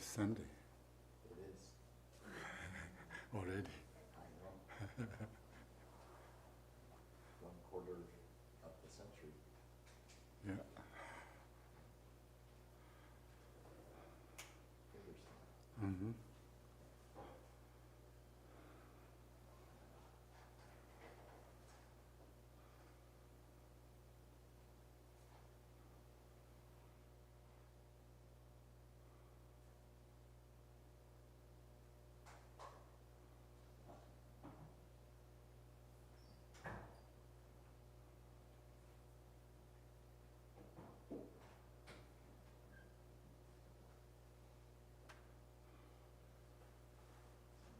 is Sunday. It is. Already. I know. 1/4 of the century. Yeah. Fingers. Mm-hmm.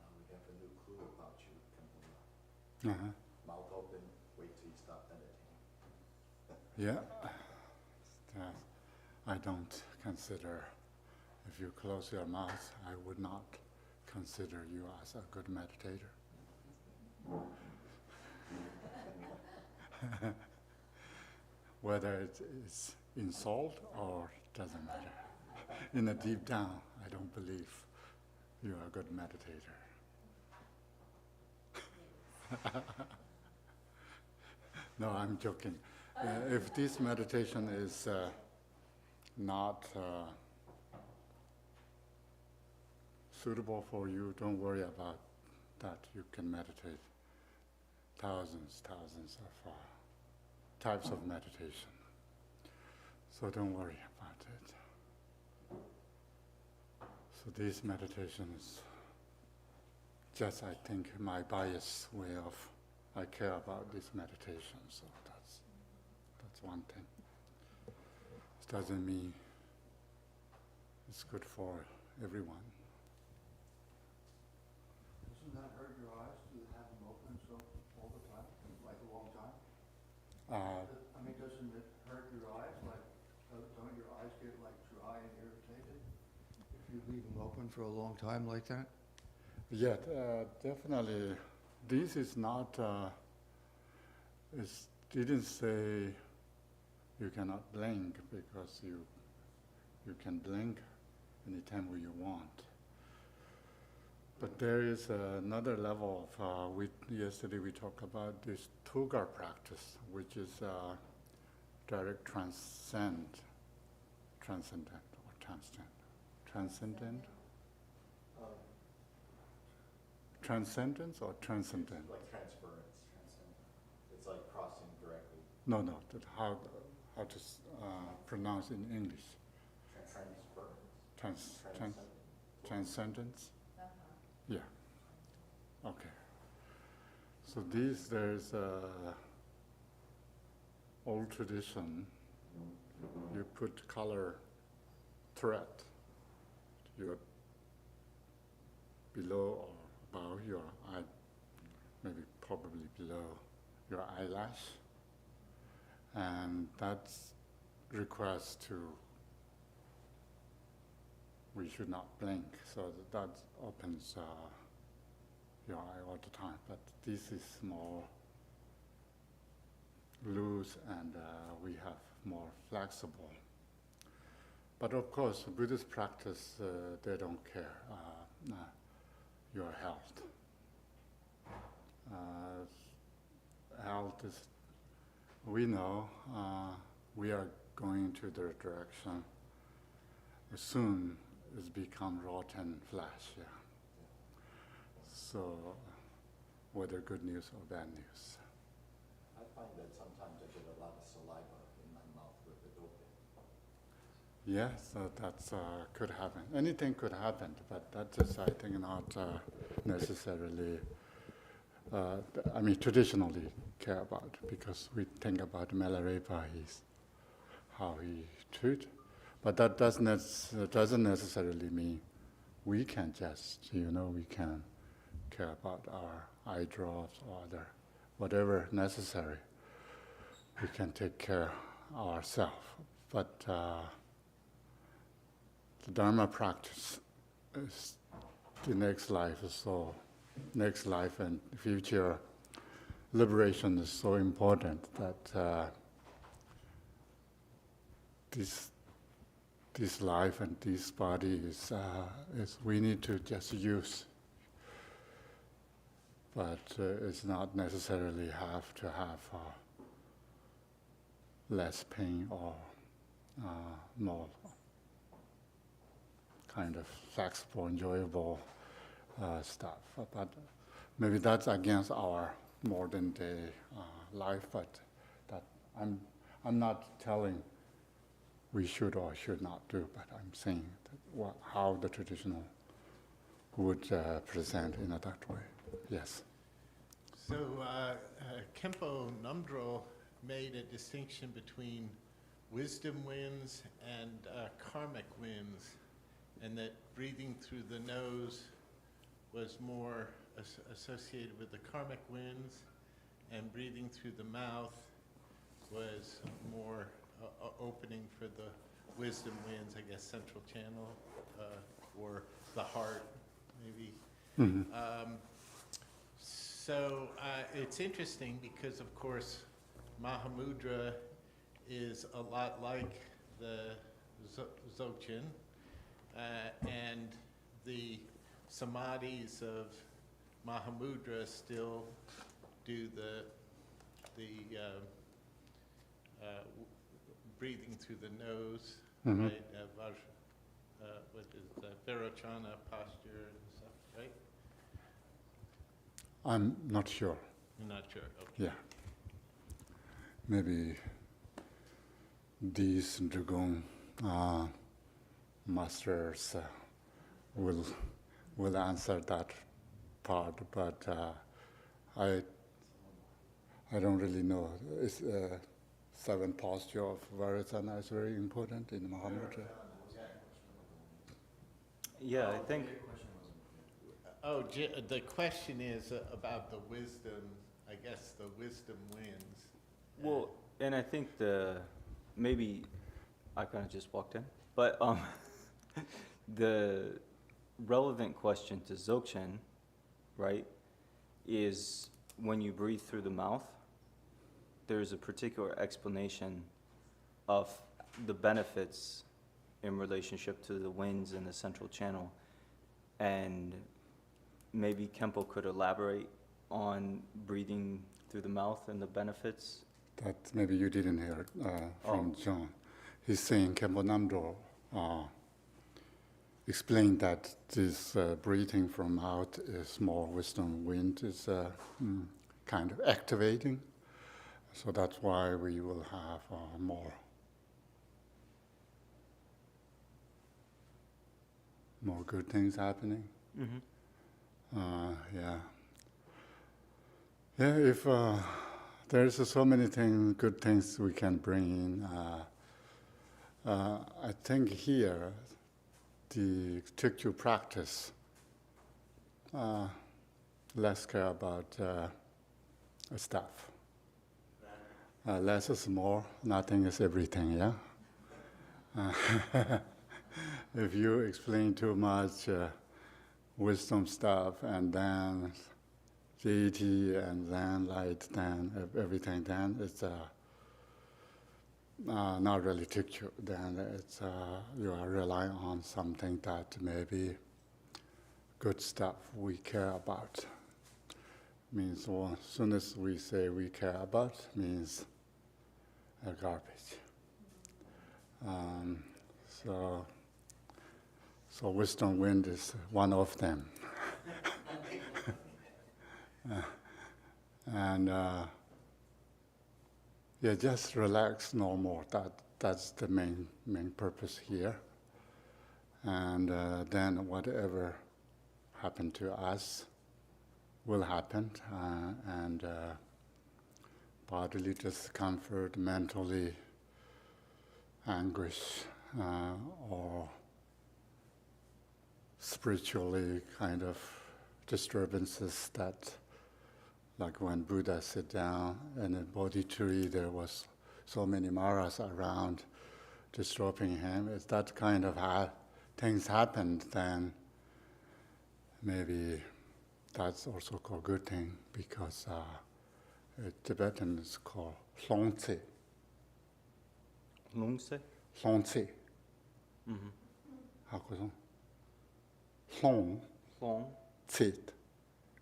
Now we have a new clue about you, Khenpo. Uh-huh. Mouth open, wait till you stop meditating. Yeah. I don't consider, if you close your mouth, I would not consider you as a good meditator. Whether it's insult or doesn't matter. In the deep down, I don't believe you are a good meditator. No, I'm joking. If this meditation is not suitable for you, don't worry about that. You can meditate thousands of types of meditation. So don't worry about it. So this meditation is just, I think, my biased way of, I care about this meditation, so that's one thing. It doesn't mean it's good for everyone. Doesn't that hurt your eyes to have them open so all the time, like a long time? Doesn't it hurt your eyes? Like, don't your eyes get like dry and irritated if you leave them open for a long time like that? Yeah, definitely. This is not. It didn't say you cannot blink, because you can blink anytime you want. But there is another level of, yesterday we talked about this Tugar practice, which is direct transcendent or transcendent? Transcendence or transcendent? Like transference, transcendent. It's like crossing directly. No, how to pronounce in English? Transference. Transcendence? Yeah. Okay. So there's old tradition. You put color thread below or above your eye, maybe probably below your eyelash, and that requires we should not blink, so that opens your eye all the time. But this is more loose, and we have more flexible. But of course, Buddhist practice, they don't care your health. Health is, we know, we are going to the direction. Soon it's become rotten flesh, yeah. So, whether good news or bad news. I find that sometimes I get a lot of saliva in my mouth with it open. Yeah, so that's could happen. Anything could happen, but that is, I think, not necessarily, traditionally care about, because we think about Milarepa, how he treat. But that doesn't necessarily mean we can just, we can care about our eye drops or whatever necessary. We can take care ourselves. But the Dharma practice is the next life and future liberation is so important that this this life and this body is we need to just use. But it's not necessarily have to have less pain or more kind of flexible, enjoyable stuff. But maybe that's against our modern day life. But that I'm not telling we should or should not do. But I'm saying that how the traditional would present in that way. Yes. So Khenpo Namdro made a distinction between wisdom winds and karmic winds, and that breathing through the nose was more associated with the karmic winds, and breathing through the mouth was more opening for the wisdom winds, I guess central channel, or the heart, maybe. Mm-hmm. So it's interesting because, of course, Mahamudra is a lot like the Dzogchen, and the samadhis of Mahamudra still do the breathing through the nose, Mm-hmm. right? What is that? Vairocana posture and stuff, right? I'm not sure. You're not sure. Okay. Yeah. Maybe these Dragong masters will answer that part, but I don't really know. Is seven posture of Vairocana is very important in Mahamudra. Yeah, I think. Oh, the question is about the wisdom, I guess the wisdom wins. Well, and I think maybe I kind of just walked in, but the relevant question to Dzogchen, right, is when you breathe through the mouth, there's a particular explanation of the benefits in relationship to the winds in the central channel, and maybe Khenpo could elaborate on breathing through the mouth and the benefits. That maybe you didn't hear from John. He's saying Khenpo Namdro explained that this breathing from out is more wisdom wind is kind of activating. So that's why we will have more good things happening. Mm-hmm. Yeah. If there's so many good things we can bring in. I think here, the Tikchu practice, less care about stuff. Less is more, nothing is everything, yeah? If you explain too much wisdom stuff and then deity and then light, then everything, then it's not really Tikchu. Then it's you are relying on something that maybe good stuff we care about. Means well, as soon as we say we care about, means garbage. So wisdom wind is one of them. And yeah, just relax no more. That's the main purpose here. And then whatever happened to us will happen, and bodily discomfort, mentally anguish, or spiritually kind of disturbances that, like when Buddha sat down in a Bodhi tree, there was so many Maras around disturbing him. If that kind of things happened, then maybe that's also called good thing, because Tibetan is called Longtse. Lungse? Longtse. 하고서 hlong Long. zit,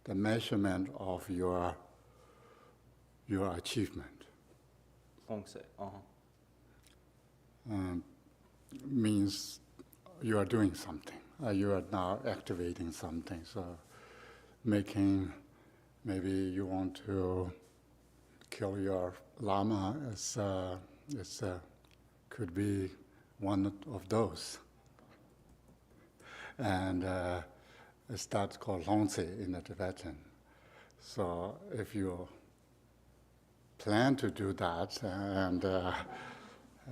the measurement of your achievement. Long say. Means you are doing something. You are now activating something. So maybe you want to kill your llama. Could be one of those. And that's called Longse in the Tibetan. So if you plan to do that,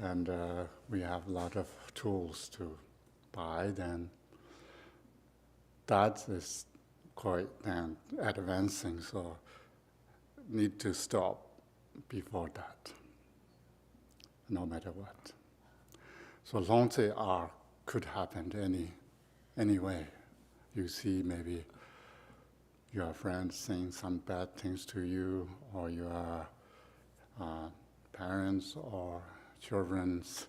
and we have a lot of tools to buy, then that is quite advancing, so need to stop before that, no matter what. So Longse could happen any way. You see maybe your friends saying some bad things to you, or your parents or children's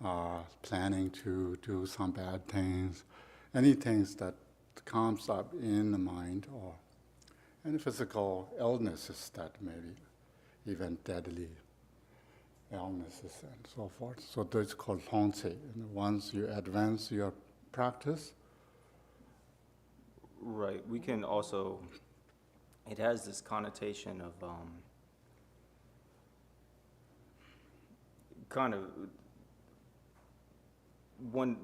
are planning to do some bad things, any things that comes up in the mind, or any physical illnesses that maybe even deadly illnesses and so forth. So that's called Longse. And once you advance your practice, Right. We can also, it has this connotation of kind of, one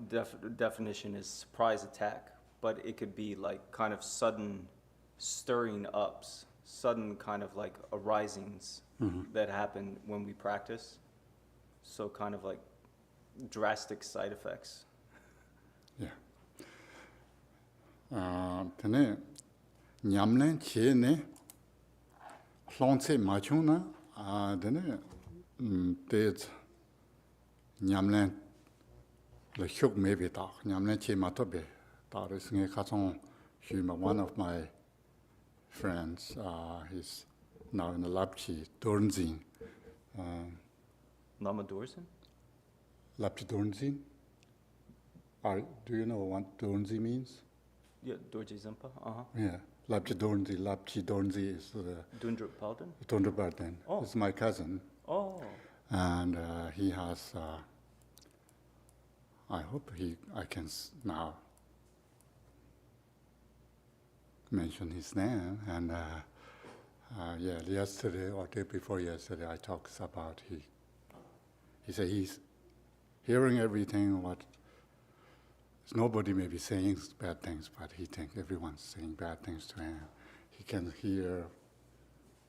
definition is surprise attack, but it could be like kind of sudden stirring ups, sudden kind of like arisings that happen when we practice. So kind of like drastic side effects. yeah. Tene nyamlen chene Longse machuna tene det nyamlen le hyuk maybe ta nyamlen che matobe ta is nge khatong one of my friends he's now in the Lapchi Dornzin Lama Dorsen? Lapchi Dornzin. Do you know what Dornzi means? Yeah, Dorji Zempa. Yeah, Lapchi Dornzi is Dundrup Palden? Dundrubarden. Oh. It's my cousin. Oh. And he has, I hope I can now mention his name. And yesterday or day before yesterday, I talked about he said he's hearing everything, nobody may be saying bad things, but he thinks everyone's saying bad things to him. He can hear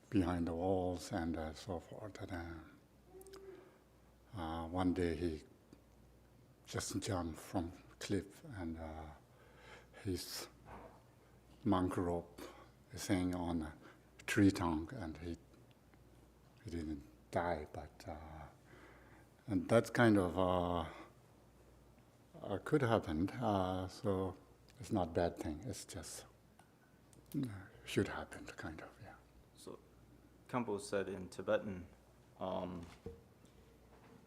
behind the walls and so forth. And one day he just jumped from cliff, and his monk rope is hanging on a tree trunk, and he didn't die, but and that kind of could happen. So it's not a bad thing. It's just should happen, kind of, yeah. So Khenpo said in Tibetan,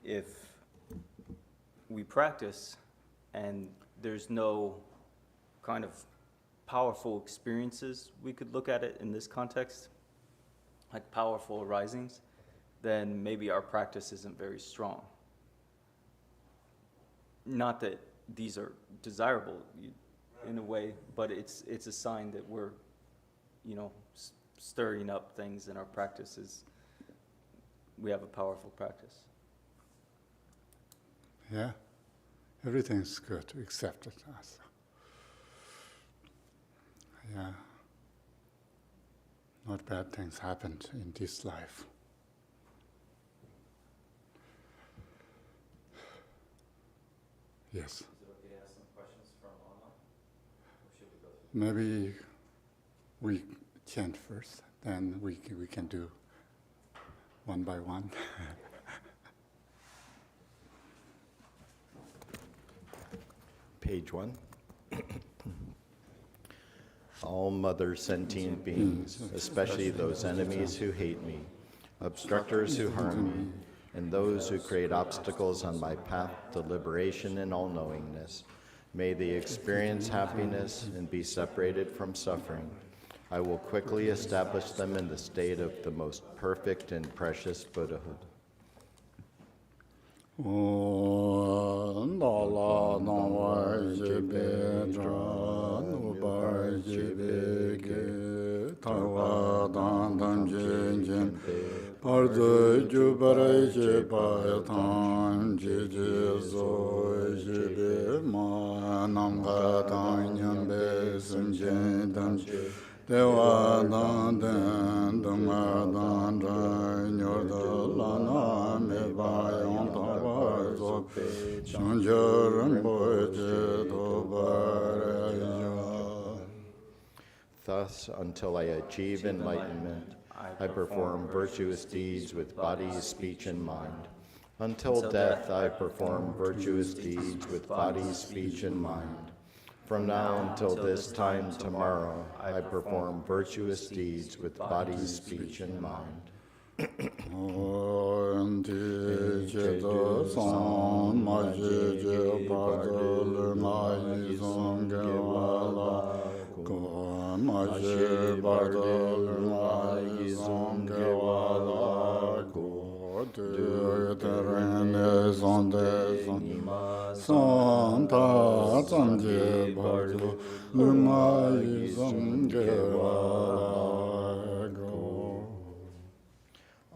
if we practice and there's no kind of powerful experiences, we could look at it in this context, like powerful arisings, then maybe our practice isn't very strong. Not that these are desirable in a way, but it's a sign that we're, stirring up things in our practices. We have a powerful practice. Yeah, everything's good except it. Yeah, not bad things happened in this life. Yes. Is it okay to ask some questions from online? Or should we go through? Maybe we chant first, then we can do one by one. Page 1. All mother sentient beings, especially those enemies who hate me, obstructors who harm me, and those who create obstacles on my path to liberation and all-knowingness. May they experience happiness and be separated from suffering. I will quickly establish them in the state of the most perfect and precious Buddhahood. Dewa dan den dunga dan den nyor de la na me ba yong ta wa zo shang je ren bo je do ba re ya. Thus, until I achieve enlightenment, I perform virtuous deeds with body, speech, and mind. Until death, I perform virtuous deeds with body, speech, and mind. From now until this time tomorrow, I perform virtuous deeds with body, speech, and mind.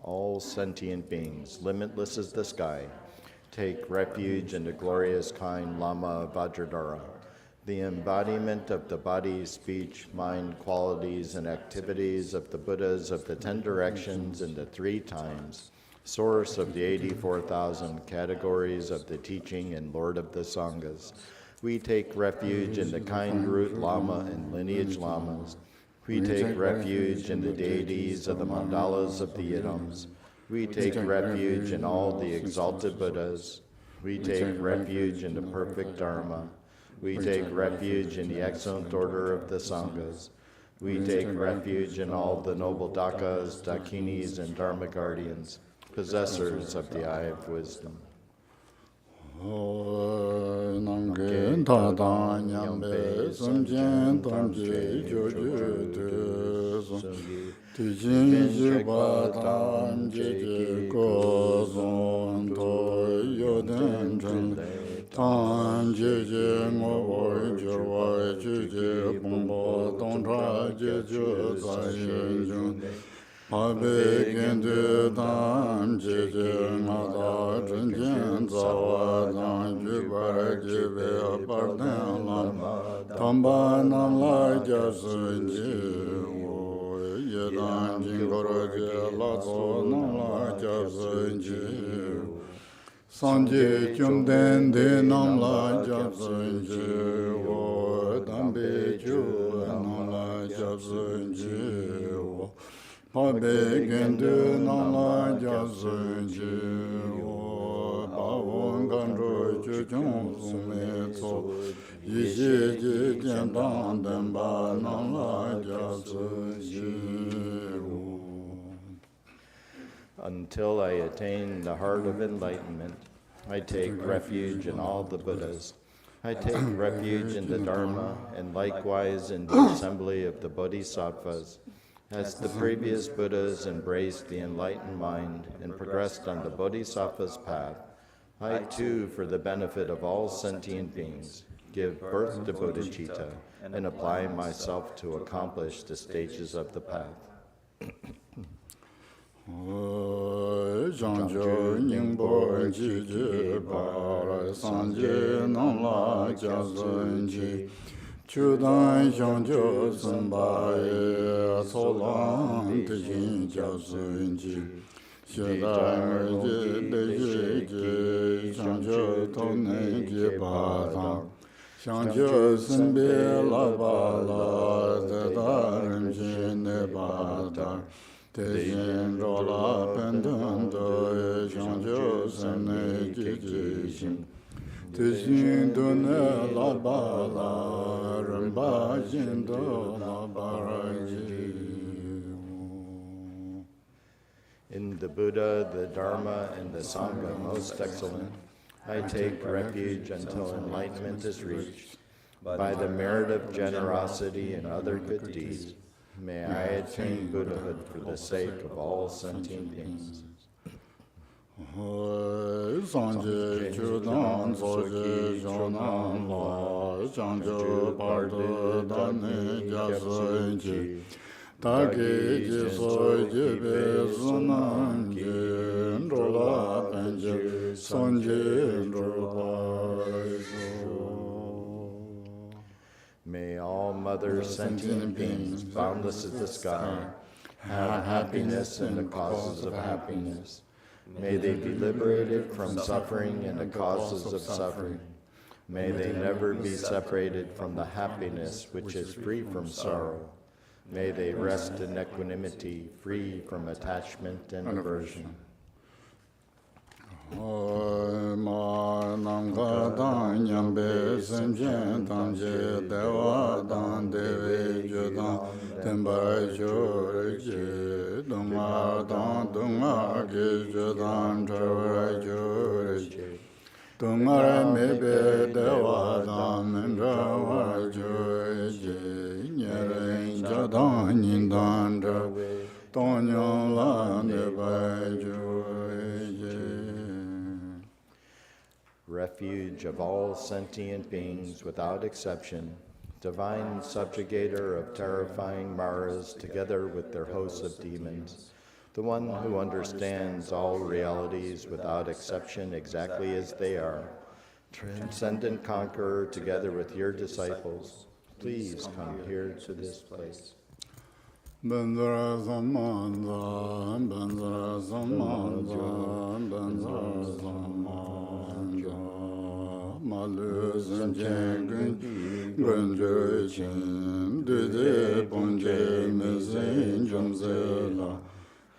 All sentient beings, limitless as the sky, take refuge in the glorious kind Lama Vajradhara, the embodiment of the body, speech, mind, qualities, and activities of the Buddhas of the 10 directions and the 3 times, source of the 84,000 categories of the teaching and Lord of the Sanghas. We take refuge in the kind root Lama and lineage Lamas. We take refuge in the deities of the mandalas of the idams. We take refuge in all the exalted Buddhas. We take refuge in the perfect Dharma. We take refuge in the excellent order of the Sanghas. We take refuge in all the noble Dakas, Dakinis, and Dharma guardians, possessors of the eye of wisdom. Sanje chum den de nam la jap sun je wo dambe ju nam la jap sun je wo pa be gen de nam la jap sun je wo pa won gan ro ju chung su me so Yeshi ji jian dang den ba nam la jap sun je wo. Until I attain the heart of enlightenment, I take refuge in all the Buddhas. I take refuge in the Dharma and likewise in the assembly of the Bodhisattvas. As the previous Buddhas embraced the enlightened mind and progressed on the Bodhisattva's path, I too, for the benefit of all sentient beings, give birth to bodhicitta and apply myself to accomplish the stages of the path. In the Buddha, the Dharma, and the Sangha most excellent, I take refuge until enlightenment is reached. By the merit of generosity and other good deeds, may I attain Buddhahood for the sake of all sentient beings. Sanje chudan soje jonan la janjo pardo dane jasoji Dagi jisoji bezunan gen rola panje sonje May all mother sentient beings, boundless as the sky, have happiness and the causes of happiness. May they be liberated from suffering and the causes of suffering. May they never be separated from the happiness which is free from sorrow. May they rest in equanimity, free from attachment and aversion. Ma nanga dan nyambe senjen tanje dewa dan deve judan temba jorje dunga dan dunga ge judan trawa jorje dunga mebe dewa dan mendrawa jorje nyeren jadan nindan trawe tonyo la neba jorje. Refuge of all sentient beings without exception, divine subjugator of terrifying Maras together with their hosts of demons, the one who understands all realities without exception exactly as they are, transcendent conqueror together with your disciples, please come here to this place. Bandara Samanda, Bandara Samanda, Bandara Samanda, Malus and Jengun, Gunjo Chin, Dide Ponje, Mesin Jumzela,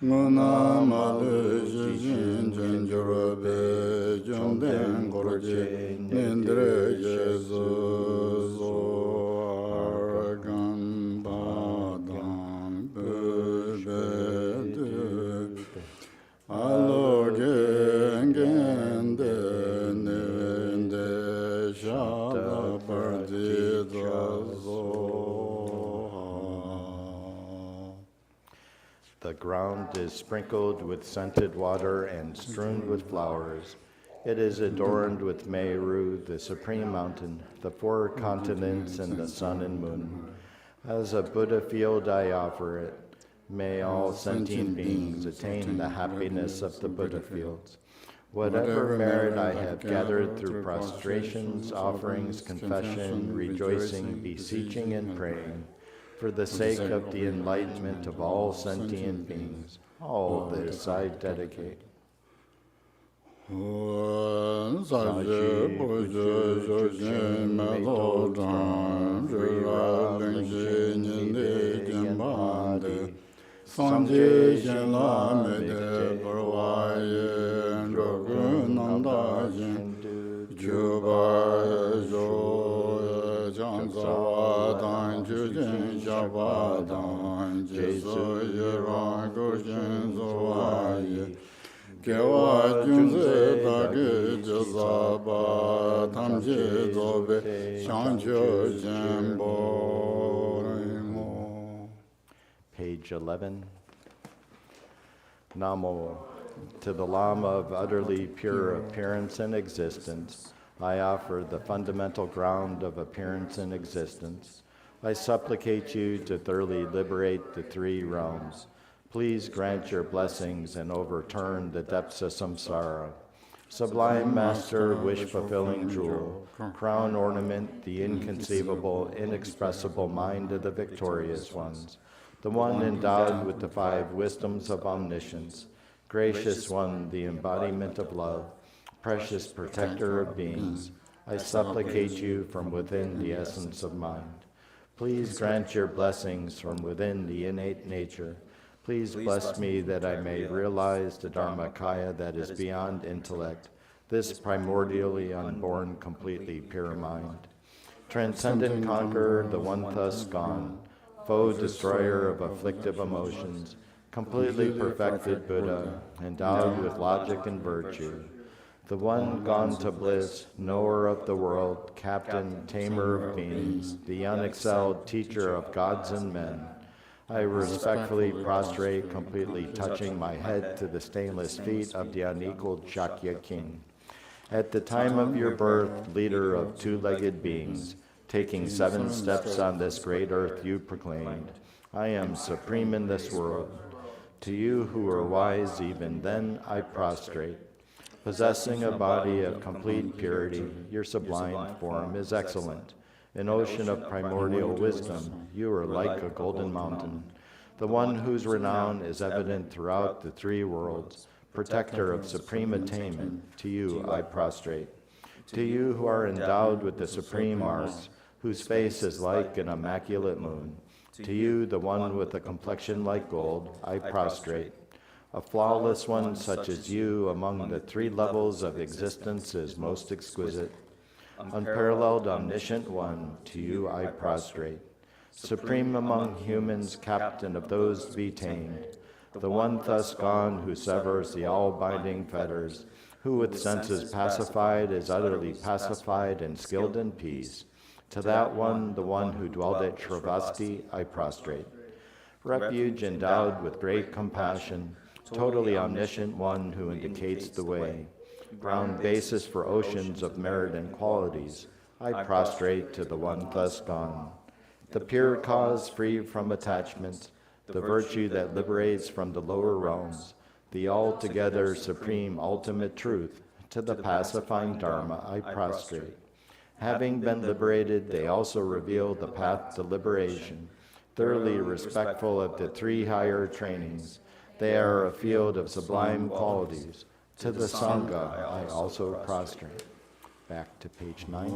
Muna Malus, Jin, Jenjurabe, Jumden Gorje, Nindre Jesus, Aragan Badam. The ground is sprinkled with scented water and strewn with flowers. It is adorned with Meru, the supreme mountain, the four continents, and the sun and moon. As a Buddha field I offer it. May all sentient beings attain the happiness of the Buddha fields. Whatever merit I have gathered through prostrations, offerings, confession, rejoicing, beseeching, and praying, for the sake of the enlightenment of all sentient beings, all this I dedicate. Sanje Shen La Me De Parvaye Drogu Nanda Jen Juba Jo Jan Zawa Dan Jujen Shabba Dan Jesu Yeran Goshen Zawa Ye Gewa Junze Dagi Jazaba Tamje Zobe Shanjo Jembo. Page 11. Namo. To the Lama of utterly pure appearance and existence, I offer the fundamental ground of appearance and existence. I supplicate you to thoroughly liberate the three realms. Please grant your blessings and overturn the depths of samsara. Sublime Master, wish-fulfilling jewel, crown ornament, the inconceivable, inexpressible mind of the victorious ones, the one endowed with the five wisdoms of omniscience, gracious one, the embodiment of love, precious protector of beings, I supplicate you from within the essence of mind. Please grant your blessings from within the innate nature. Please bless me that I may realize the Dharmakaya that is beyond intellect, this primordially unborn, completely pure mind. Transcendent conqueror, the one thus gone, foe destroyer of afflictive emotions, completely perfected Buddha, endowed with logic and virtue, the one gone to bliss, knower of the world, captain, tamer of beings, the unexcelled teacher of gods and men, I respectfully prostrate, completely touching my head to the stainless feet of the unequaled Shakya king. At the time of your birth, leader of two-legged beings, taking 7 steps on this great earth, you proclaimed, I am supreme in this world. To you who are wise, even then I prostrate. Possessing a body of complete purity, your sublime form is excellent. An ocean of primordial wisdom, you are like a golden mountain. The one whose renown is evident throughout the 3 worlds, protector of supreme attainment, to you I prostrate. To you who are endowed with the supreme arts, whose face is like an immaculate moon, to you, the one with a complexion like gold, I prostrate. A flawless one such as you among the 3 levels of existence is most exquisite. Unparalleled omniscient one, to you I prostrate. Supreme among humans, captain of those to be tamed, the one thus gone who severs the all-binding fetters, who with senses pacified is utterly pacified and skilled in peace. To that one, the one who dwelled at Shravasti, I prostrate. Refuge endowed with great compassion, totally omniscient one who indicates the way, ground basis for oceans of merit and qualities, I prostrate to the one thus gone. The pure cause free from attachment, the virtue that liberates from the lower realms, the altogether supreme ultimate truth, to the pacifying Dharma I prostrate. Having been liberated, they also reveal the path to liberation, thoroughly respectful of the 3 higher trainings. They are a field of sublime qualities. To the Sangha I also prostrate. Back to page 9.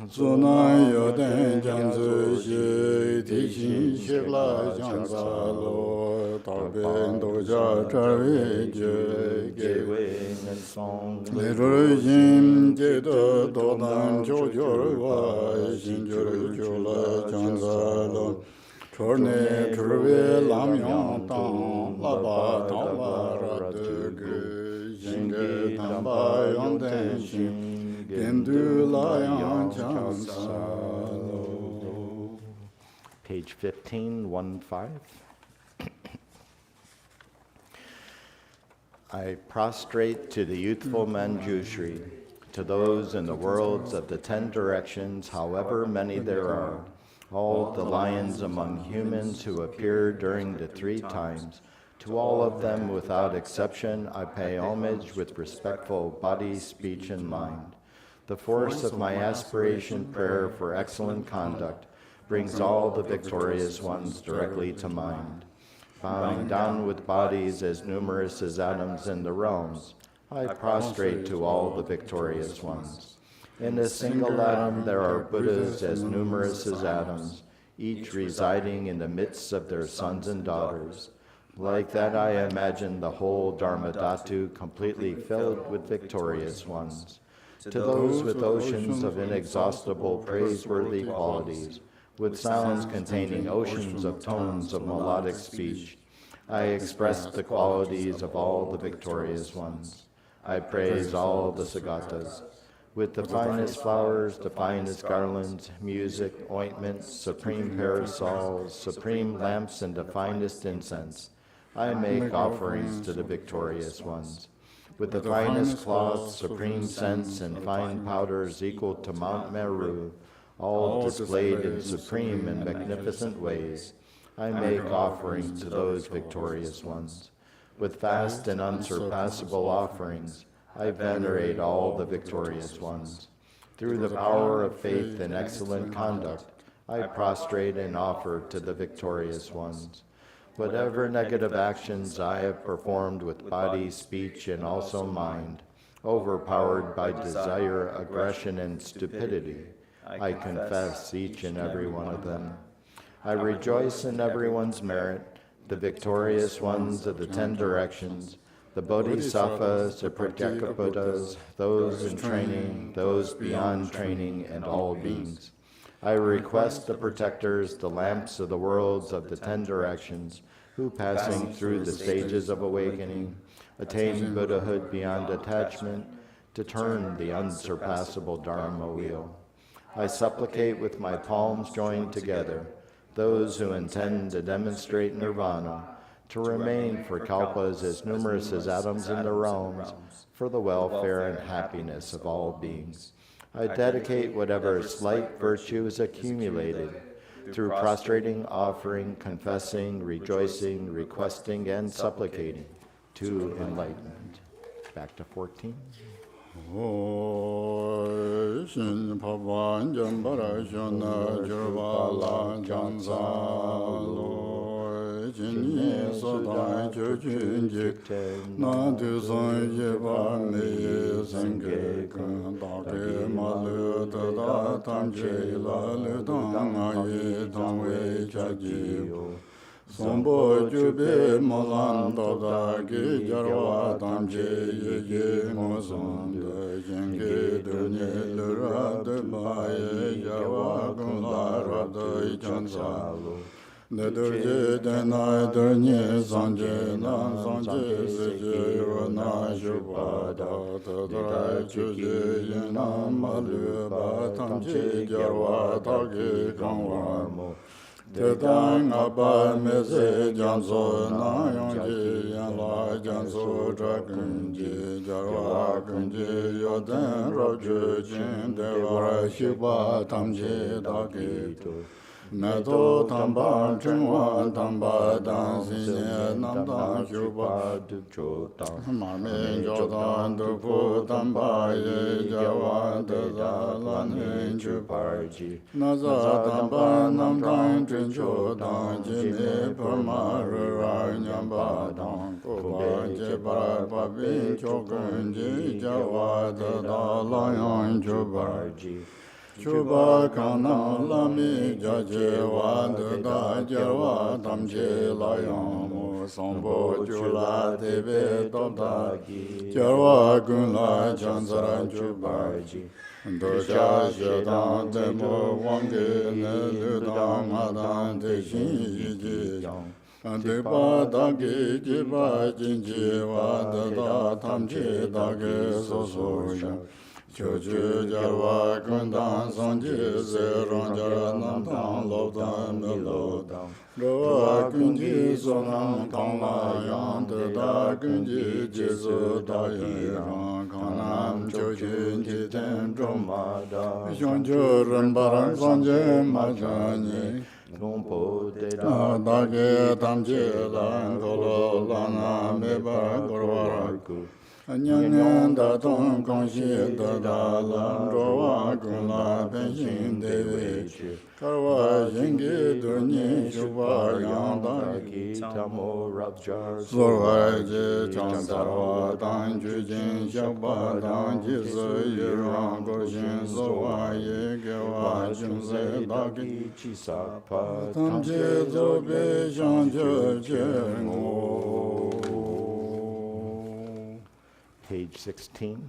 Zunai yoden janzu shi tishin shikla jansa lo taben doja tarve je le rojim je do dodan jojorwa shinjur jola jansa lo chorne turve lamyang tang laba tangwa radge jinge tamba yongden shin gendu layang jansa lo. Page 15, 1-5. I prostrate to the youthful Manjushri, to those in the worlds of the 10 directions, however many there are, all the lions among humans who appear during the 3 times. To all of them without exception, I pay homage with respectful body, speech, and mind. The force of my aspiration prayer for excellent conduct brings all the victorious ones directly to mind. Bowing down with bodies as numerous as atoms in the realms, I prostrate to all the victorious ones. In a single atom there are Buddhas as numerous as atoms, each residing in the midst of their sons and daughters. Like that I imagine the whole Dharmadhatu completely filled with victorious ones. To those with oceans of inexhaustible praiseworthy qualities, with sounds containing oceans of tones of melodic speech, I express the qualities of all the victorious ones. I praise all the Sagatas. With the finest flowers, the finest garlands, music, ointments, supreme parasols, supreme lamps, and the finest incense, I make offerings to the victorious ones. With the finest cloths, supreme scents, and fine powders equal to Mount Meru, all displayed in supreme and magnificent ways, I make offerings to those victorious ones. With vast and unsurpassable offerings, I venerate all the victorious ones. Through the power of faith and excellent conduct, I prostrate and offer to the victorious ones. Whatever negative actions I have performed with body, speech, and also mind, overpowered by desire, aggression, and stupidity, I confess each and every one of them. I rejoice in everyone's merit, the victorious ones of the 10 directions, the Bodhisattvas, the Pratyekabuddhas, those in training, those beyond training, and all beings. I request the protectors, the lamps of the worlds of the 10 directions, who passing through the stages of awakening, attain Buddhahood beyond attachment, to turn the unsurpassable Dharma wheel. I supplicate with my palms joined together, those who intend to demonstrate nirvana, to remain for kalpas as numerous as atoms in the realms, for the welfare and happiness of all beings. I dedicate whatever slight virtue is accumulated through prostrating, offering, confessing, rejoicing, requesting, and supplicating to enlightenment. Back to 14. Shin Pavan Jambara Shona Jurvala Jansa Lo Jinye Sodan Churchinjik Nadu San Yeva Me Senge Kan Dake Malu Tada Tamche La Ludang Aye Tangwe Chaji Sombo Jube Molan Dada Ki Jarwa Tamche Yege Mosonda Jenge Dunye Lura De Baye Jarwa Gunda Rada Chansalo Nedurje Denai Dunye Sanje Nan Sanje Seje Rona Shubada Tadra Chuje Yena Malu Ba Tamche Jarwa Take Kangwarmo Tetang Abba Mese Janso Nayonji Yanla Janso Drakunji Jarwa Kunji Yoden Roju Jin Devara Shiba Tamji Dakito Meto Tamba Chungwa Tamba Dansi Namdan Shuba Marmin Jodan Dupu Tamba Ye Jawa Dada Lanin Chuparji Naza Tamba Namdan Chincho Dan Jimi Purma Rura Nyamba Dan Kuba Jebara Papi Chokunji Jawa Dada Layan Chuparji Chuba kana lami jaje wanda jarwa tamche layamu sombo chula tebe dobda jarwa gunla jansaran chubarji doja shedan demo wange ne ludan madan te shin yiji ante pa dagi jiba jinji wanda tamche dagi soso yang Chochu jarwa kundan sanje se ranjara namtang lobdan melodang Rawa kunji sonam tangla yang teta kunji jisu tayi rang Kanam chochu jiten dromada Shonchu rinparan sanje majani Gompo de Dagi tamche lan kolo lana meba korwaraku Nyan da tong kong shi da da lan ro wa gun la ben xin de wei chi kar wa yin gi du ni shu ba yang da Ki tamo rabjar so wa ji chang sa wa dan ju jin xiao ba dan ji se yi rang go xin so wa ye ge wa jun se da gi chi sa pa tam je zo be xiang je je ngo Page 16.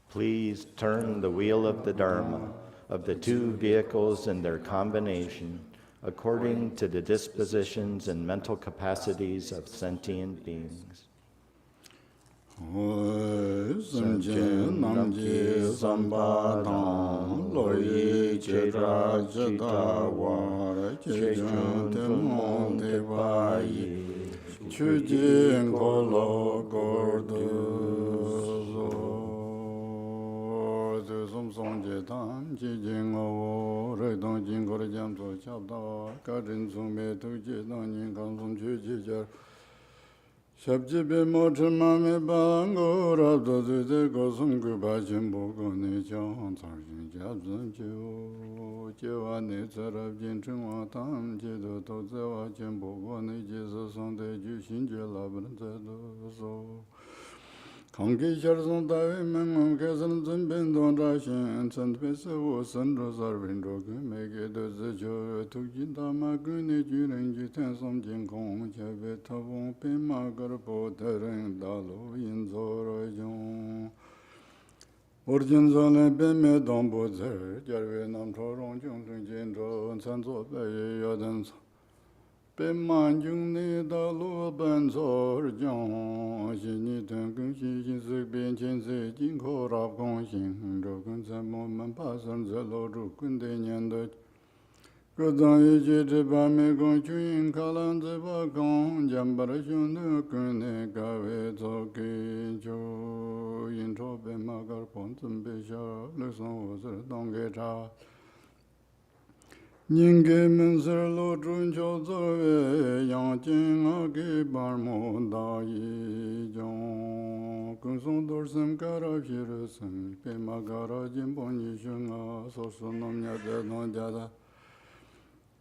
Please turn the wheel of the Dharma, of the two vehicles and their combination, according to the dispositions and mental capacities of sentient beings. Samjin namji sambadang loyi chedra cheta war chechun temon devayi chujin kolo gordo zo zum songje tam chijin owo redong jin kor jam so chabda karin sume tuje dang yin kan sum chuji jar Shabji be mochen mame bango rabdo de gosum guba jimbo gone chon tarjin jabzan jo jewa ne zarab jin chungwa tam je do to zewa jimbo gone je so son de ju shin je labran ze do so Kangi sharzon dawe mengom kesan zin bin don rashin chan pese wo san ro sarvin ro gu mege do ze jo tuk jin dama gu ne ju ren ju ten som jin kong che be tabong pe ma gar po tereng dalo yin zo ro jong Urjin zo ne be me don bo zer jarwe nam cho rong jung jung jin ro chan zo be ye yo den so Pemman jung ne da lo ban zor jiang, xin ni teng gong xin xin sik bian qian zi jing ko rab gong xin, zhou gong zan mo man pa san zi lo zhu kun de nian de. Ge zang yi ji zhi ba me gong chu yin ka lan zi ba gong, jian ba de xiong de kun ne ga wei zo ge jiu, yin chou bei ma gar pon zin bei xia, le song wo zi dong ge cha. Nyinge menser lo chun cho zo we yang jing a ge bar mo da yi jong kun song dor sem kara shir sem pe ma kara jin bon yi shung a so so nom nya de no ja da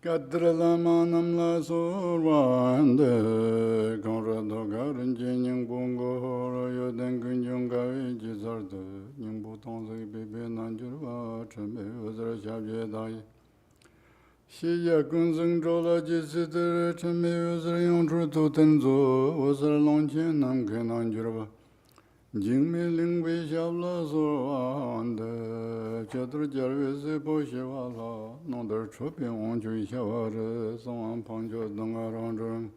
kadra la ma nam la so wan de gong ra do ga ren jin ning bong go ho ro yo den kun jong ga we ji zar de ning bu tong ze be be nan jur wa chen be wo zar sha je da yi Xia kun zeng zhou la ji si de chen me yu zi yong chu tu ten zu, wo zi long qian nam ke nan jir ba. Jing me ling wei xiao la so an de, che tur jar wei si po xie wa la, nong der chu pian wang chu xia wa re, song an pang chu dong a rang zheng.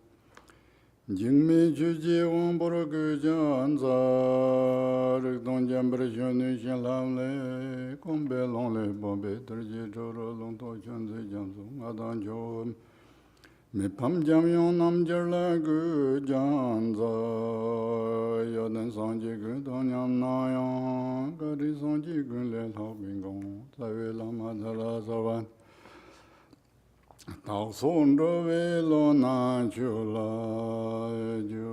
Jing me chu ji wang bo ro gu jian za, rik dong jian bar xiao nu xian lam le, gong bei long le bo bei ter ji zhou ro long to qian zi jiang su nga dan qiu. Me pam jiang yong nam jar la gu jian za, ya den sang ji gu dong nyam na yang, ga ri sang ji gu le lao bin gong, za wei la ma za la za wan. Tao son zhe wei lo na ju la ju.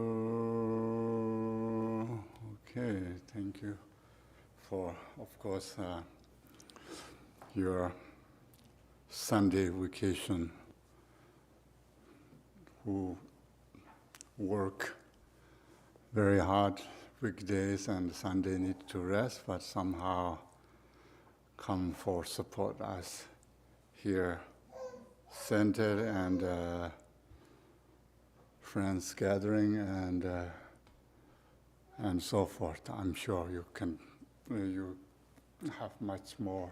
Okay, thank you for, of course, your Sunday vacation, who work very hard weekdays and Sunday need to rest, but somehow come for support us here, centered and friends gathering and so forth. I'm sure you have much more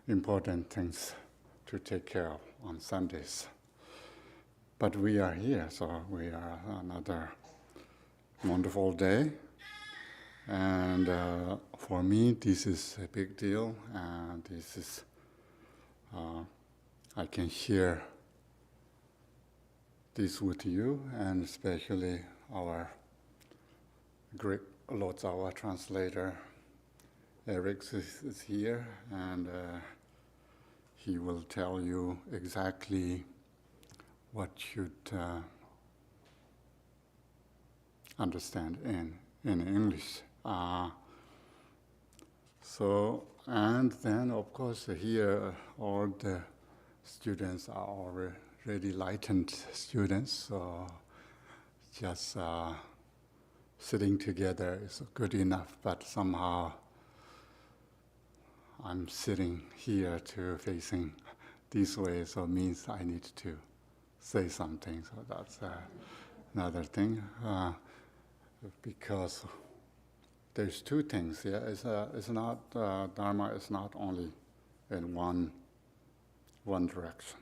important things to take care of on Sundays. But we are here, so we are another wonderful day. And for me, this is a big deal, and this is, I can share this with you, and especially our great Lord's our translator, Eric is here, and he will tell you exactly what should understand in English. So, and then of course here all the students are already enlightened students, so just sitting together is good enough, but somehow I'm sitting here to facing this way, so it means I need to say something, so that's another thing. Because there's two things here. It's not Dharma is not only in one direction.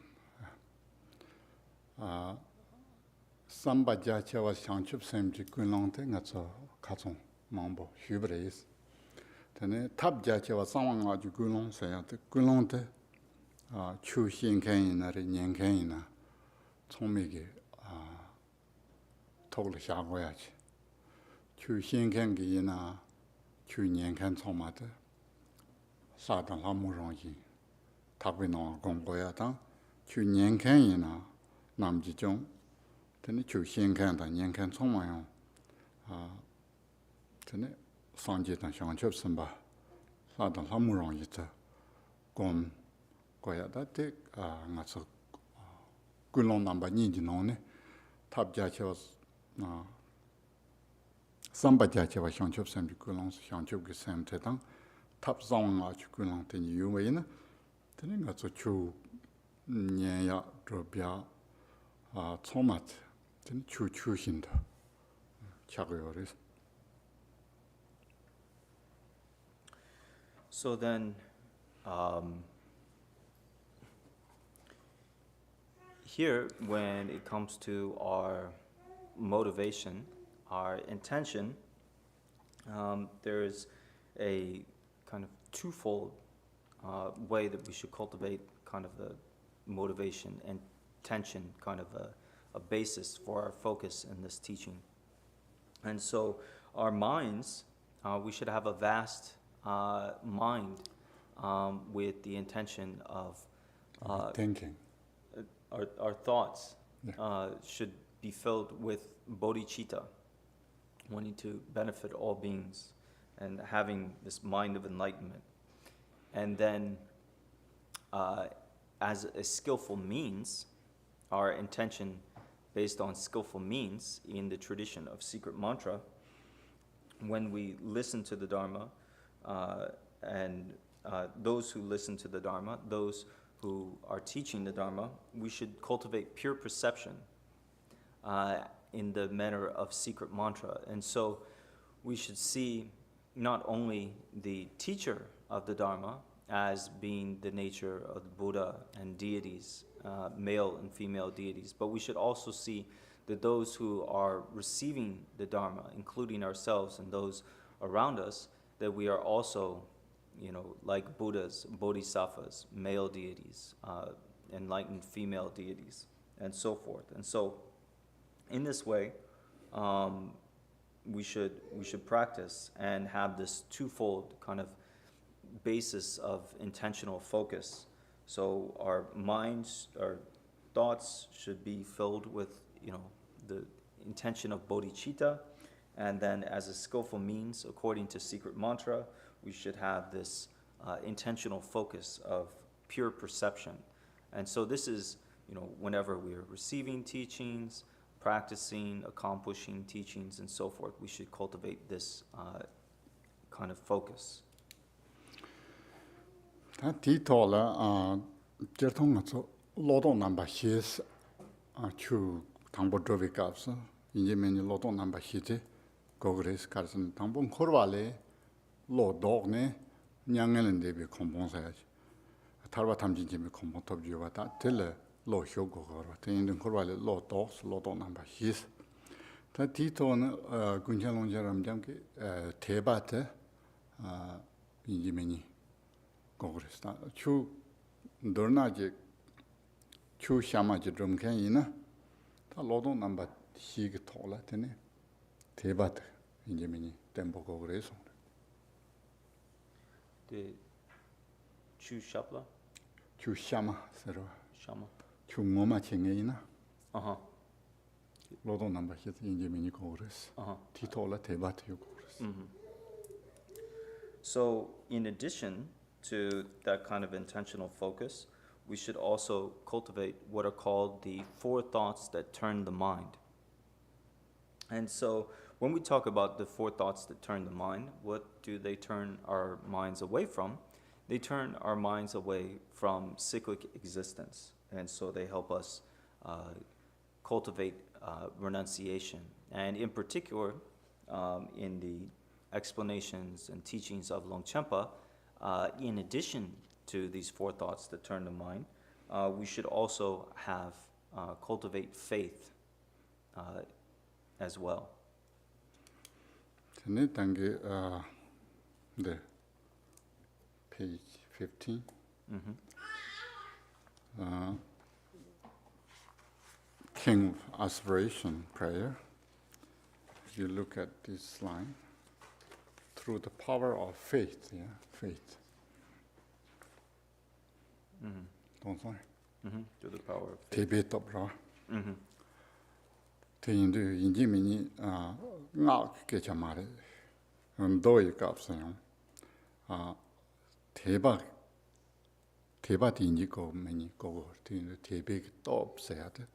Sambajja chewa shangchup semji kunlong te ngatso katsong mambo hubreis. Tene tabja chewa sangwang aju kunlong seya te kunlong te chu xin ken ina re nyen ken ina tsongmege togla xiagoyachi. Chu xin ken ge ina chu nyen ken tsongma te sadang la mu rongyi takwe nong gonggoya tang chu nyen ken ina namji chong tene chu xin ken da nyen ken tsongma yong tene sangji tang xiangchup simba sadang la mu rongyi te gom goya da te nga tsu kunlong namba nyingi nong ne tabja chewa sambajja chewa xiangchup sembi kunlong xiangchup ge sem te tang tab zang nga chu kunlong teni yuwe na tene nga tsu chu nyen ya drobya tsomat tene chu xin da chagoyo res. So then, here, when it comes to our motivation, our intention, there's a kind of twofold way that we should cultivate kind of the motivation and intention, kind of a basis for our focus in this teaching. And so our minds, we should have a vast mind with the intention of Thinking. Our thoughts Yeah. should be filled with bodhicitta, wanting to benefit all beings and having this mind of enlightenment. And then as a skillful means, our intention based on skillful means in the tradition of secret mantra, when we listen to the Dharma, and those who listen to the Dharma, those who are teaching the Dharma, we should cultivate pure perception in the manner of secret mantra. And so we should see not only the teacher of the Dharma as being the nature of the Buddha and deities, male and female deities, but we should also see that those who are receiving the Dharma, including ourselves and those around us, that we are also, like Buddhas, bodhisattvas, male deities, enlightened female deities, and so forth. And so, in this way, we should practice and have this twofold kind of basis of intentional focus. So our minds, our thoughts should be filled with, the intention of bodhicitta, and then as a skillful means, according to secret mantra, we should have this intentional focus of pure perception. And so this is, whenever we're receiving teachings, practicing, accomplishing teachings, and so forth, we should cultivate this kind of focus. 다 디토라 저통가서 로동 넘버 히스 추 당보 드비갑스 이제면이 로동 넘버 히제 고그레스 가르슨 당본 코르발레 로독네 냥엘은 데비 콤본사야지 탈바 탐진지미 콤본 톱주와다 텔레 로쇼고거로 테인든 코르발레 로독스 로동 넘버 히스 다 디토는 군ቻ롱자람 잠게 대바테 이제면이 고그레스다 추 너나지 추 샤마지 좀 괜히나 다 로동 넘버 히게 토라 되네 대바트 이제면이 템포 고그레스 The Chu Shapla? 추 샤마 서로 Shama. 추 뭐마 칭에이나 Uh-huh. 로동 넘버 히게 이제면이 고그레스 Uh-huh. 디토라 대바트 고그레스 So, in addition to that kind of intentional focus, we should also cultivate what are called the four thoughts that turn the mind. And so, when we talk about the four thoughts that turn the mind, what do they turn our minds away from? They turn our minds away from cyclic existence. And so, they help us cultivate renunciation. And in particular, in the explanations and teachings of Longchenpa, in addition to these four thoughts that turn the mind, we should also have cultivate faith as well. 전에 단계 네 page 15 King of Aspiration prayer. If you look at this line, through the power of faith, faith. Don't say. Through the power of faith. 데베트 없라. 대인도 인지민이 나게 참말에 운도의 값어요. 대박 인지고 매니 거고 대인도 대백이 또 없어야 돼.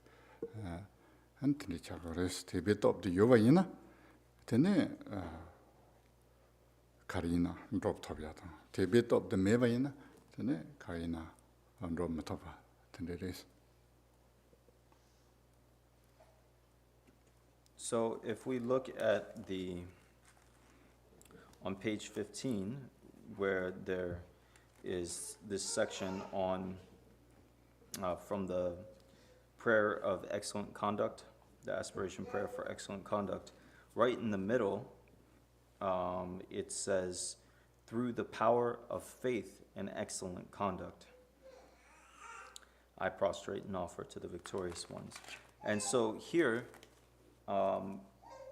한테니 자거래서 대백도 없도 요바이나 되네 가리나 롭탑이야다. 대백도 없도 매바이나 되네 가리나 롭탑아 되네레스. So if we look at on page 15, where there is this section on, from the prayer of excellent conduct, the aspiration prayer for excellent conduct, right in the middle, it says, through the power of faith and excellent conduct, I prostrate and offer to the victorious ones. And so here,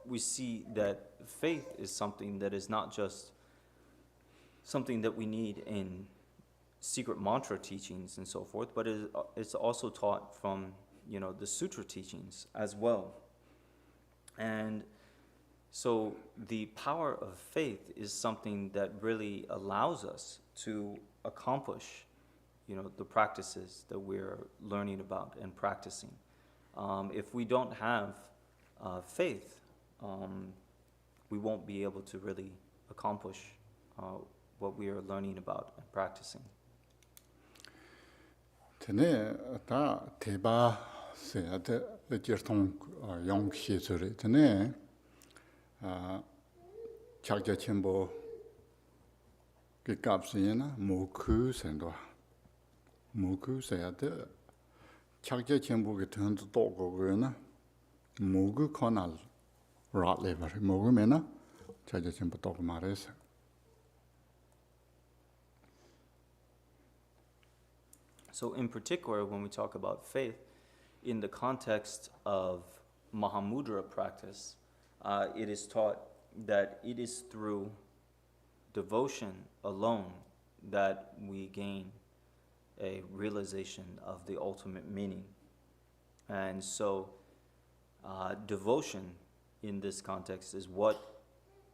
we see that faith is something that is not just something that we need in secret mantra teachings and so forth, but it's also taught from, the sutra teachings as well. And so the power of faith is something that really allows us to accomplish, the practices that we're learning about and practicing. If we don't have faith, we won't be able to really accomplish what we are learning about and practicing. 전에 다 대바세한테 어쩌통 용시설이 전에 작자 첨보 그 값이나 모크선도 모크세한테 작자 첨보게 던도 또고거나 모그 코날 рат레버 모그면은 작자 첨보 또 말해서 So in particular, when we talk about faith, in the context of Mahamudra practice, it is taught that it is through devotion alone that we gain a realization of the ultimate meaning. And so devotion in this context is what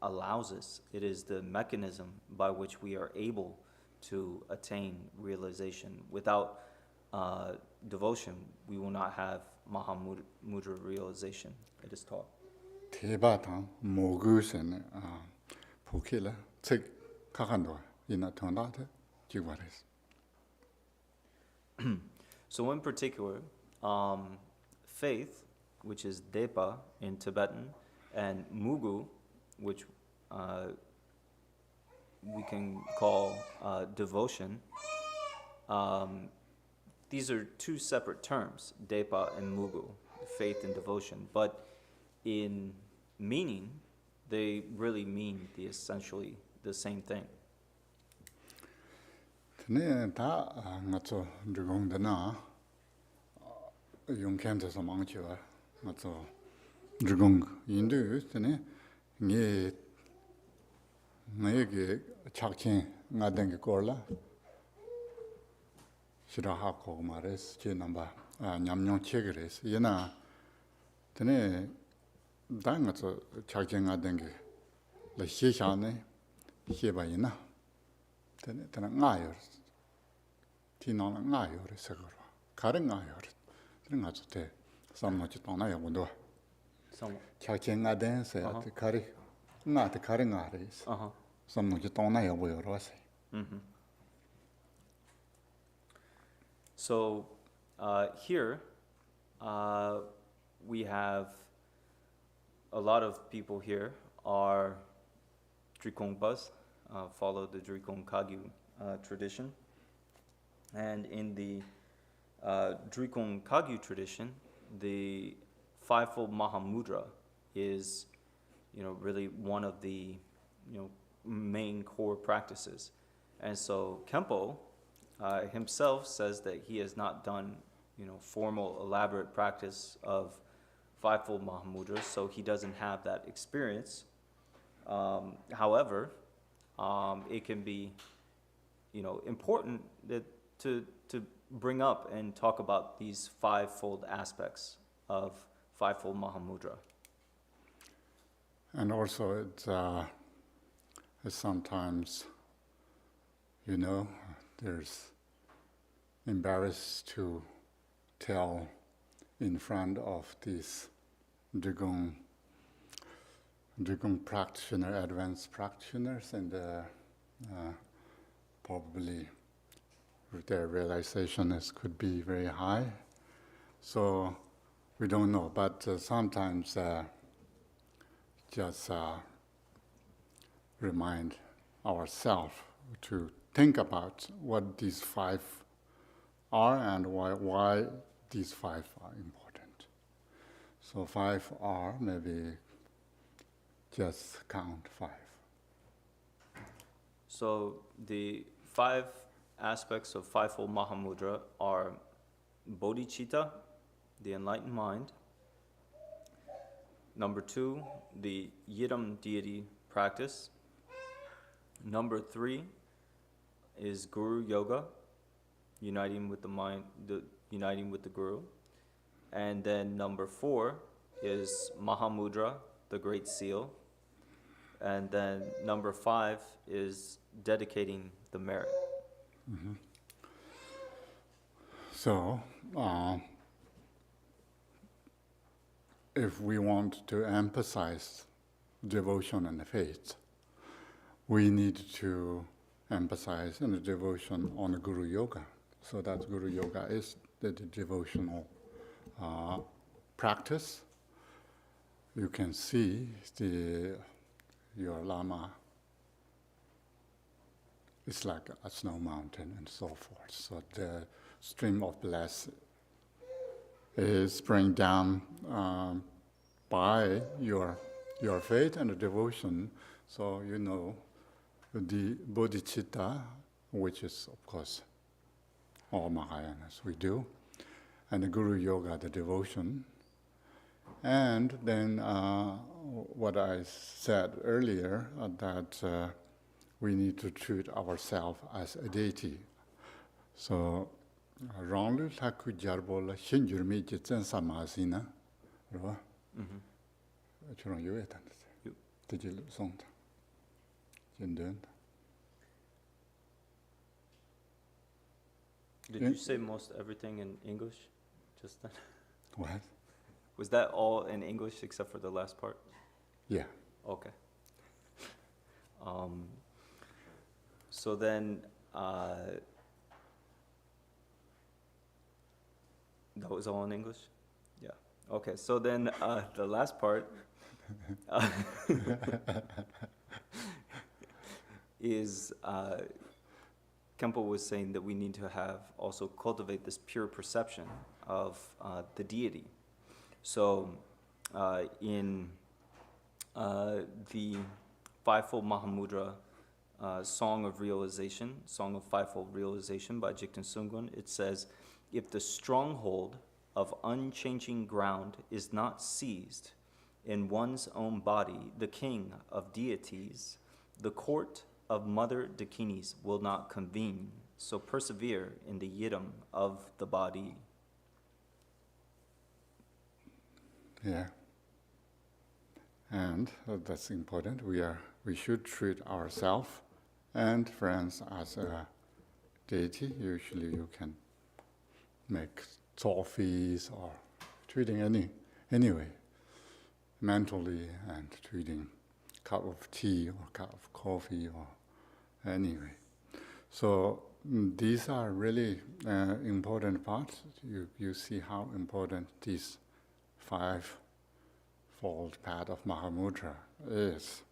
allows us. It is the mechanism by which we are able to attain realization. Without devotion, we will not have Mahamudra realization, it is taught. 대바당 모그선 부킬라 책 가간도 이나 통다데 지과레스 So in particular, faith, which is depa in Tibetan, and mugu, which we can call devotion, these are two separate terms, depa and mugu, faith and devotion. But in meaning, they really mean essentially the same thing. Tene ta ngato drugong dana yung kente so mangchiwa ngato drugong indu tene nge ge chakchen nga dengi korla shiraha ko mares che namba nyamnyong chegres yena tene da ngato chakchen nga dengi la sheshane sheba yena tene ngayor 티나는 ngayor segoro 가른 ngayor tene ngato te samnochi tona yagondo Somewhat. chakchen nga den se ate kari nga te kari ngares samnochi tona yagoyoro se. So here we have a lot of people here are Drikongpas, follow the Drikong Kagyu tradition. And in the Drikong Kagyu tradition, the fivefold Mahamudra is, really one of the, main core practices. And so Khenpo himself says that he has not done, formal, elaborate practice of fivefold Mahamudras, so he doesn't have that experience. However, it can be, important to bring up and talk about these fivefold aspects of fivefold Mahamudra. And also it's sometimes, there's embarrassed to tell in front of these Drigong practitioner, advanced practitioners, and probably their realization could be very high. So we don't know, but sometimes just remind ourselves to think about what these five are and why these five are important. So 5 are, maybe just count 5. So the 5 aspects of fivefold Mahamudra are bodhicitta, the enlightened mind. Number 2, the Yidam deity practice. Number 3 is Guru Yoga, uniting with the mind, uniting with the Guru. And then number 4 is Mahamudra, the Great Seal. And then number 5 is dedicating the merit. Mm-hmm. So, if we want to emphasize devotion and faith, we need to emphasize the devotion on the Guru Yoga. So that Guru Yoga is the devotional practice. You can see your Lama is like a snow mountain and so forth. So the stream of bliss is spraying down by your faith and devotion. So the bodhicitta, which is of course all Mahayanas we do, and the Guru Yoga, the devotion. And then what I said earlier, that we need to treat ourselves as a deity. So, Ranglu Laku Jarbola Shinjurmi Jitsen Samasina, Rua? Churong Yue Tan, Tijil Song, Jindun. Did you say most everything in English just then? What? Was that all in English except for the last part? Yeah. Okay. So then, That was all in English? Yeah. Okay, so then the last part uh, is Khenpo was saying that we need to have also cultivate this pure perception of the deity. So in the Fivefold Mahamudra Song of Realization, Song of Fivefold Realization by Jigten Sungwon, it says, if the stronghold of unchanging ground is not seized in one's own body, the king of deities, the court of Mother Dakinis will not convene, so persevere in the yidam of the body. Yeah. And that's important. We should treat ourselves and friends as a deity. Usually you can make trophies or treating anyway, mentally, and treating cup of tea or cup of coffee or anyway. So these are really important parts. You see how important this five-fold path of Mahamudra is.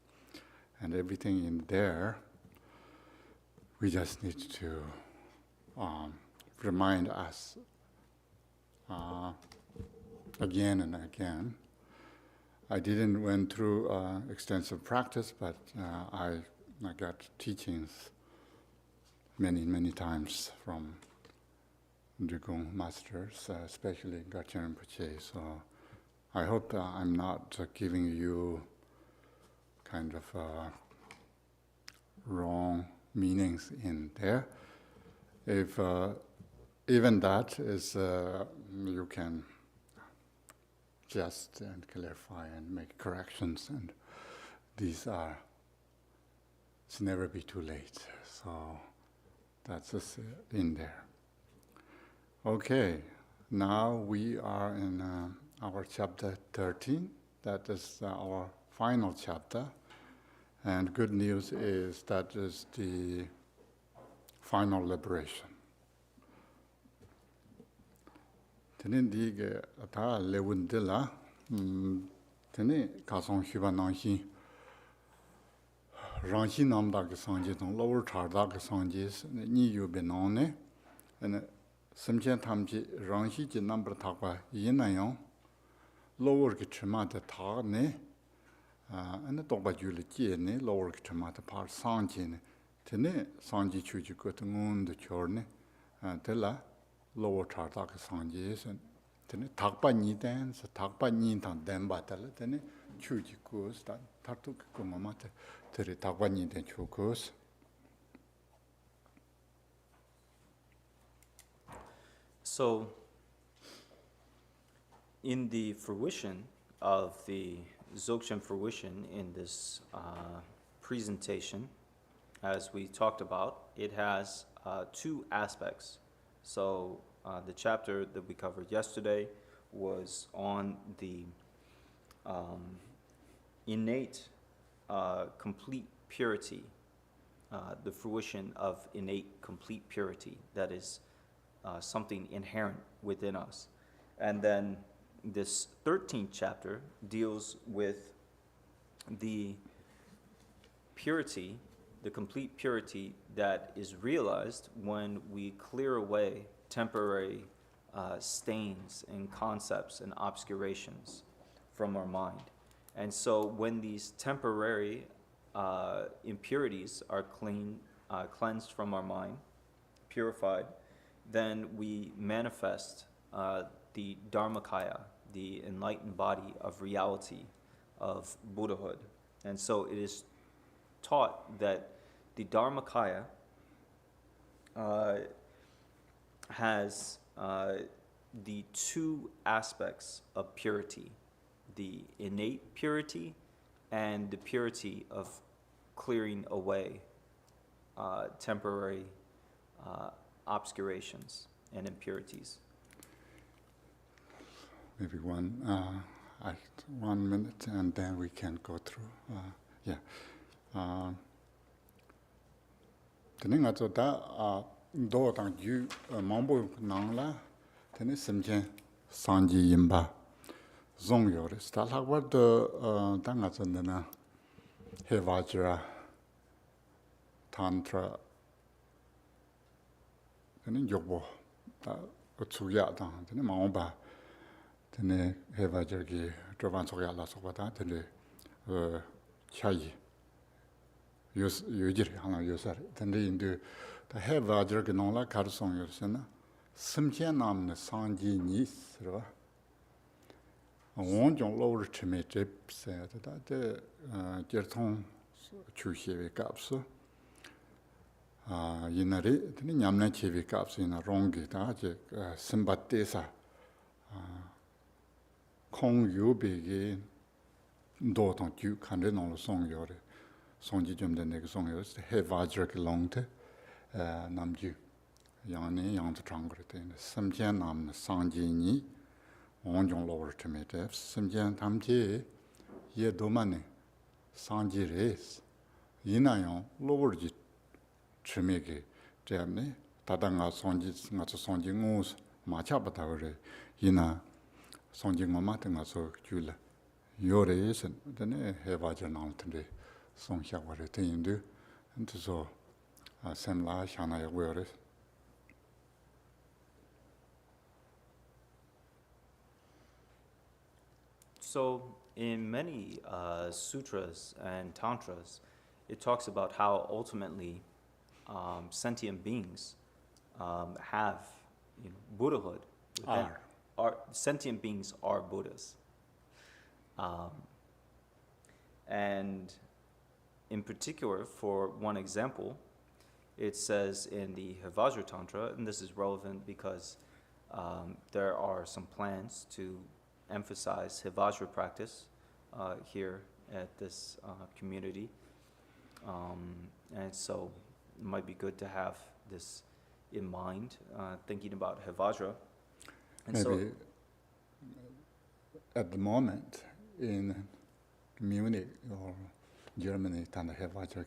And everything in there, we just need to remind us again and again. I didn't went through extensive practice, but I got teachings many times from Drigong masters, especially Gachin Rinpoche. So I hope I'm not giving you kind of wrong meanings in there. If even that is, you can just and clarify and make corrections, and these are, it's never be too late. So that's just in there. Okay, now we are in our chapter 13. That is our final chapter. And good news is that is the final liberation. Tene diga ata lewundila tene kasong shiba nangshi rangshi namda ke sangje tong lower charda ke sangje ni yu be none and simchen tamji rangshi ji number takwa yina yong lower ke chima de ta ne and tokba jule ji ne lower ke chima de par sangje ne tene sangji chuji ko ngun de chorne tela lower charta ke sangje tene takpa ni den so takpa ni tan den batal tene chuji ko sta tartu ko mama tere takpa ni den chukos. So in the fruition of the Dzogchen fruition in this presentation, as we talked about, it has two aspects. So the chapter that we covered yesterday was on the innate complete purity, the fruition of innate complete purity, that is something inherent within us. And then this 13th chapter deals with the purity, the complete purity that is realized when we clear away temporary stains and concepts and obscurations from our mind. And so when these temporary impurities are cleansed from our mind, purified, then we manifest the Dharmakaya, the enlightened body of reality of Buddhahood. And so it is taught that the Dharmakaya has the two aspects of purity, the innate purity and the purity of clearing away temporary obscurations and impurities. Maybe 1 minute, and then we can go through. Tene nga tso ta do tang ju mambo nang la tene simchen sanji yimba zong yores. Ta lakbar de tanga zandana he vajra tantra tene yogbo ta tsugya tang tene maomba tene he vajra ki droban tsugya la sokba ta tene chayi yujiri hana yusari tene indu ta he vajra ki nongla kar song yorsena simchen namne sanji nis rwa 원종 로르 치메 잽세 다데 제통 추시베 값스 이날이 드니 냠나 치베 값이나 롱기 다제 심바테사 콩유베게 도통 주 칸데 노 송요레 송지 좀 된데 그 송요스 해바저크 롱테 남주 양네 양도 장그레테 심전 남네 상지니 원종 로버 테메테 심전 담지 예 도만네 상지레스 이나요 로버지 치메게 때문에 다당아 sonji ngaso sonji ngus 마차바다 그래 이나 sonji ng마한테 가서 줄라 요레스 데네 해바저 나한테 송샤버레 되는데 그래서 샘라 샤나에 왜래 So, in many sutras and tantras, it talks about how ultimately sentient beings have Buddhahood. within. Sentient beings are Buddhas. And in particular, for one example, it says in the Vajra Tantra, and this is relevant because there are some plans to emphasize Vajra practice here at this community. And so it might be good to have this in mind, thinking about Vajra. And maybe at the moment in Munich or Germany, tanda Vajra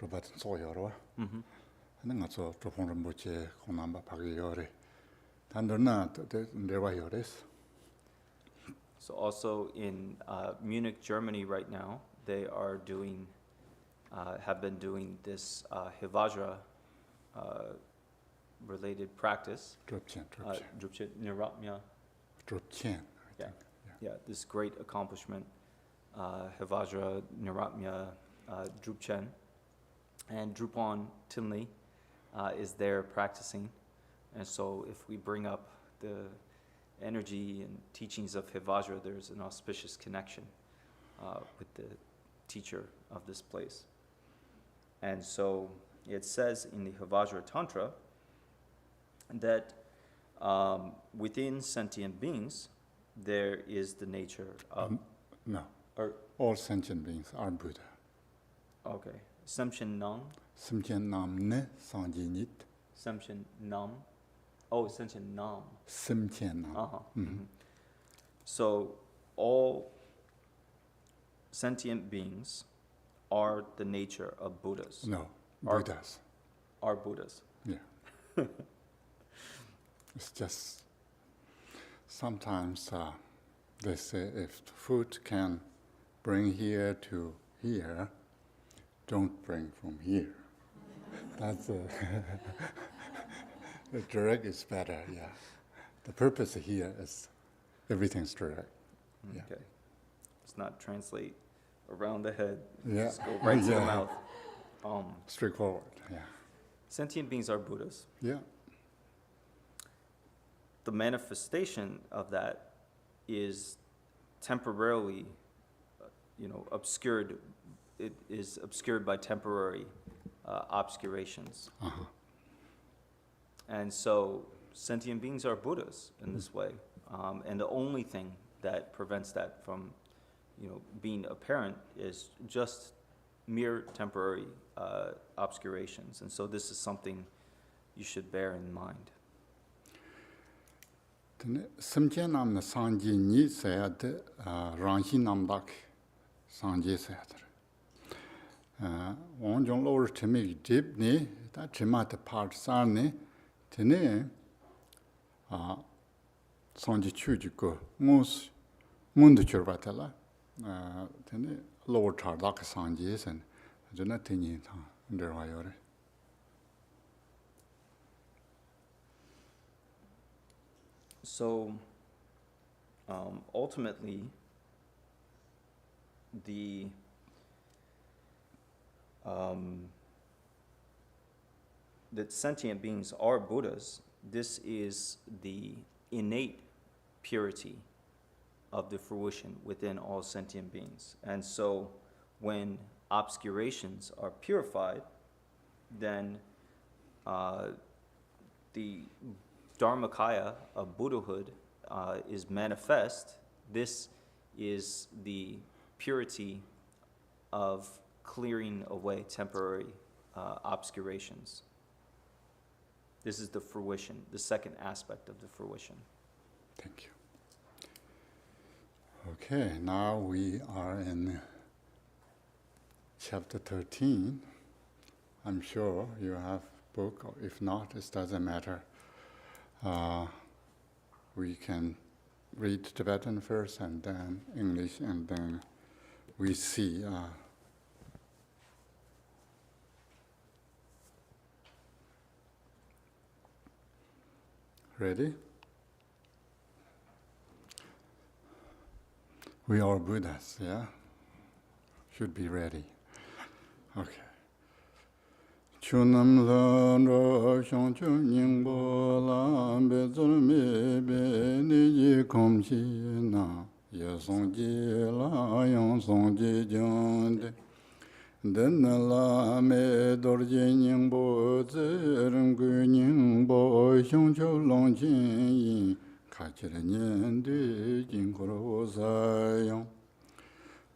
Robert Soyoro, and then also Proponent Buche, Konamba Pagiore, Tandana, there were yours. So also in Munich, Germany right now, they are doing, have been doing this Vajra related practice. Drupchen. Drupchen, Niratmya. Drupchen. Yeah, this great accomplishment, Vajra, Niratmya, Drupchen. And Drupon Tinley is there practicing. And so if we bring up the energy and teachings of Vajra, there's an auspicious connection with the teacher of this place. And so it says in the Vajra Tantra that within sentient beings, there is the nature of... No, or, all sentient beings are Buddha. Okay. Samshin Nam. Simchen Nam Ne Sanji Nit. Samshin Nam. Oh, Samshin Nam. Simchen Nam. So all sentient beings are the nature of Buddhas. No, Are- Buddhas. Are Buddhas. Yeah. It's just sometimes they say if food can bring here to here, don't bring from here. That's the direct is better, yeah. The purpose here is everything's direct. Yeah. Okay. Let's not translate around the head. Yeah. Just go right to the Yeah. mouth. Straightforward, yeah. Sentient beings are Buddhas. Yeah. The manifestation of that is temporarily, obscured. It is obscured by temporary obscurations. And so sentient beings are Buddhas in this way. And the only thing that prevents that from, being apparent is just mere temporary obscurations. And so this is something you should bear in mind. Simchen Nam Sanji Ni said Ranshi Namdak Sanji said. Onjong lower to make deep ni, that Chimata part sarni, Tene Sanji Chuji go, Mus Mundu Churbatella, then Lord Tardak Sanjis and Jonathan Derwayore. So, ultimately, that sentient beings are Buddhas. This is the innate purity of the fruition within all sentient beings. And so when obscurations are purified, then the Dharmakaya of Buddhahood is manifest. This is the purity of clearing away temporary obscurations. This is the fruition, the second aspect of the fruition. Thank you. Okay, now we are in chapter 13. I'm sure you have book, or if not, it doesn't matter. We can read Tibetan first and then English, and then we see ready? We are Buddhas, yeah? Should be ready. Okay. Chunam la shang chu ning bo la be zur me be ni ji kom chi na ye song ji la yong song ji jong de den la me dor ji ning bo zi reng gu ning bo shang chu long jin yin ka chi re nian de jin ko ro sa yong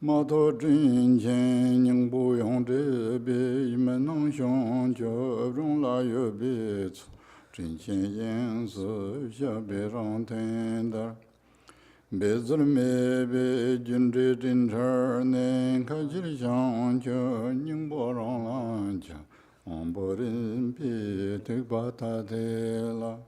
Ma to zhen qian ning bu yong zhe bi yi men nong xiong jiu rong la yu bi cu zhen qian yan si xia bi rong ten dar bi zi me bi jun zhi zhen char nen ka ji li xiang jiu ning bo rong lan jia ong bo rin bi tek ba ta te la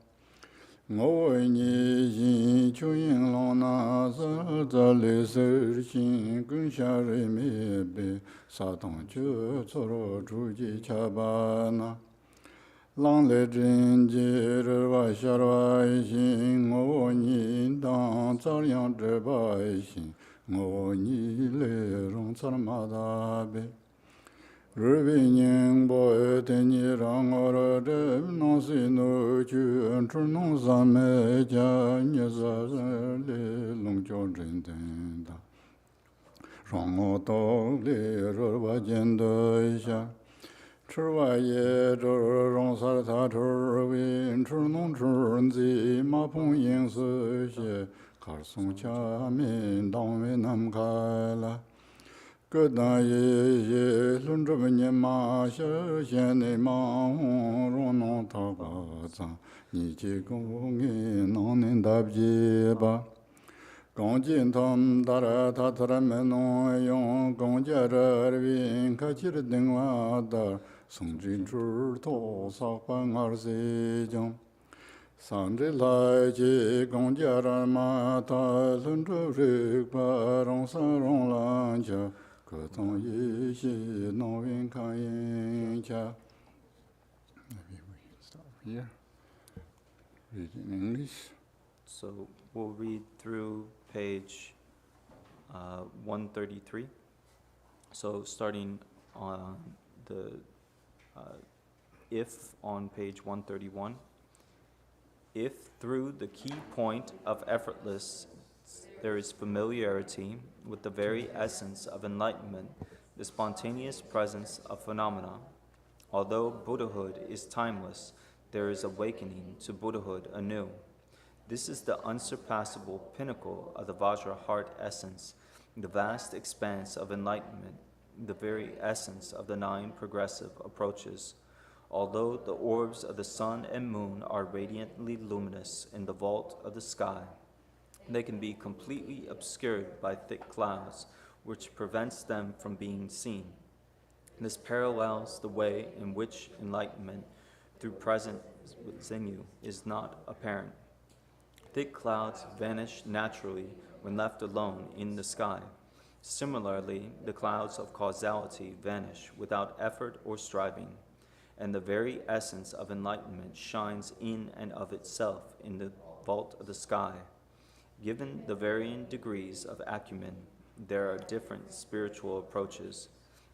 Ngô nhi yin chu yin long na sa za le se xin gun xia re me be sa tong ju co ro zhu ji cha ba na lang le zhen ji re wa xia ra yi xin ngô nhi dang za liang zhe ba yi xin ngô nhi le rong car ma da be Rūpi nying bo e teni rang ora re nong si no chu chur nong sa me ja nye sa le long jo zhen ten da. Rong o to le ro wa jen do xia. Chur wa ye zho rong sar ta chur win chur nong chur zi ma pong yin si xie kar song cha min dang we nam ka la. Cơ đà ye luân trì niệm ma xia xian ni ma hong rong nong ta ga zang ni ji gong ye nong nen da ji ba gong jin tam da ra ta ta ra me nong yong gong jia ra vin ka chi ri ding wa da song jin zhi to sa ban er si jong Sang zhi lai ji gong jia ra ma ta luân trì ri ba rong sa rong lan jia Yeshi Maybe we can stop here. Read in English. So we'll read through page 133. So starting on the if on page 131. If through the key point of effortless there is familiarity with the very essence of enlightenment, the spontaneous presence of phenomena. Although Buddhahood is timeless, there is awakening to Buddhahood anew. This is the unsurpassable pinnacle of the Vajra heart essence, the vast expanse of enlightenment, the very essence of the 9 progressive approaches. Although the orbs of the sun and moon are radiantly luminous in the vault of the sky, they can be completely obscured by thick clouds, which prevents them from being seen. This parallels the way in which enlightenment through presence within you is not apparent. Thick clouds vanish naturally when left alone in the sky. Similarly, the clouds of causality vanish without effort or striving, and the very essence of enlightenment shines in and of itself in the vault of the sky. Given the varying degrees of acumen, there are different spiritual approaches.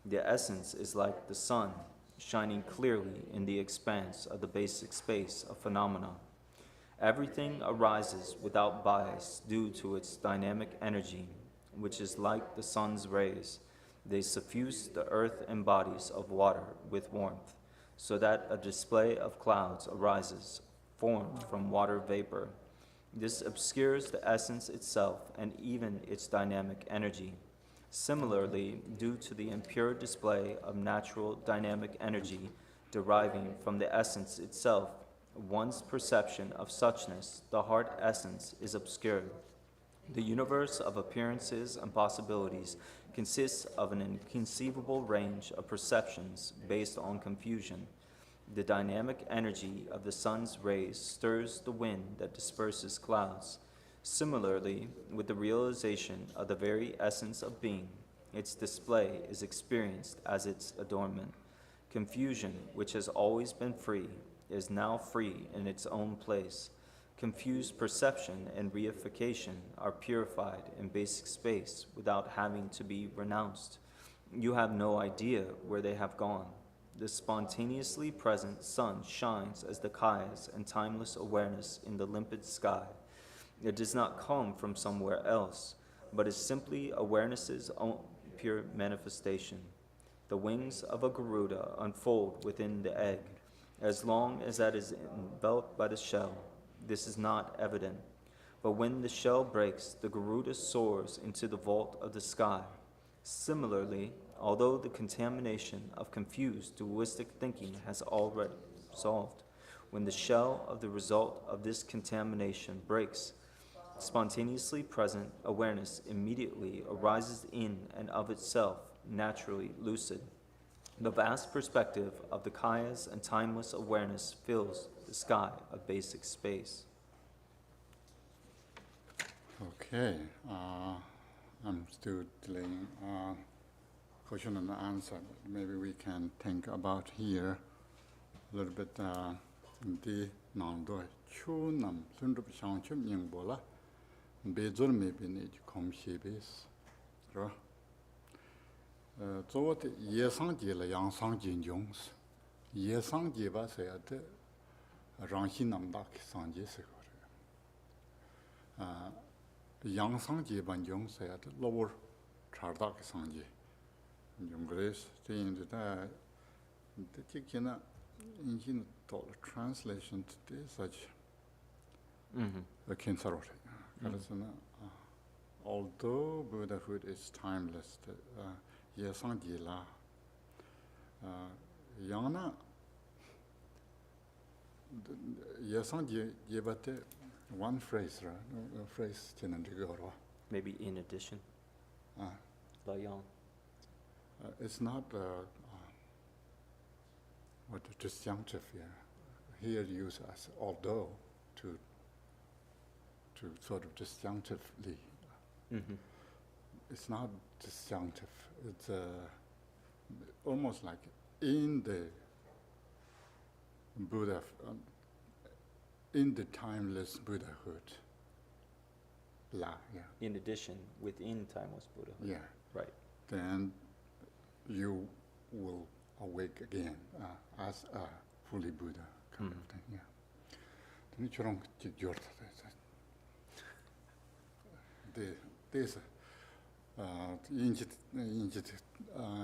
The essence is like the sun, shining clearly in the expanse of the basic space of phenomena. Everything arises without bias due to its dynamic energy, which is like the sun's rays. They suffuse the earth and bodies of water with warmth, so that a display of clouds arises, formed from water vapor. This obscures the essence itself and even its dynamic energy. Similarly, due to the impure display of natural dynamic energy deriving from the essence itself, one's perception of suchness, the heart essence, is obscured. The universe of appearances and possibilities consists of an inconceivable range of perceptions based on confusion. The dynamic energy of the sun's rays stirs the wind that disperses clouds. Similarly, with the realization of the very essence of being, its display is experienced as its adornment. Confusion, which has always been free, is now free in its own place. Confused perception and reification are purified in basic space without having to be renounced. You have no idea where they have gone. The spontaneously present sun shines as the kayas and timeless awareness in the limpid sky. It does not come from somewhere else, but is simply awareness's own pure manifestation. The wings of a Garuda unfold within the egg. As long as that is enveloped by the shell, this is not evident. But when the shell breaks, the Garuda soars into the vault of the sky. Similarly, although the contamination of confused dualistic thinking has already solved, when the shell of the result of this contamination breaks, spontaneously present awareness immediately arises in and of itself, naturally lucid. The vast perspective of the kayas and timeless awareness fills the sky of basic space. Okay, I'm still delaying question and answer. Maybe we can think about here a little bit. The nando chu nam sundup shangchum yingbola bezor maybe need come shibis, right? 做的野生节了，养生节中，野生节吧是要的，让心那么大去生节是个的，养生节吧中是要的，老窝差大去生节，用个的是这样子的，这个呢，已经到了 translation 的such，cancer 了，可是呢，although Buddhahood is timeless，野生节啦，样呢，野生节也不得 one phrase 啦，phrase 就能这个了。Maybe in addition. Layang. It's not what disjunctive here. Here used as although to sort of disjunctively. It's not disjunctive. It's almost like in the Buddha, in the timeless Buddhahood. La, yeah. In addition, within timeless Buddhahood. Yeah. Right. Then you will awake again as a fully Buddha kind of thing. Yeah. Then 저런 기억을 this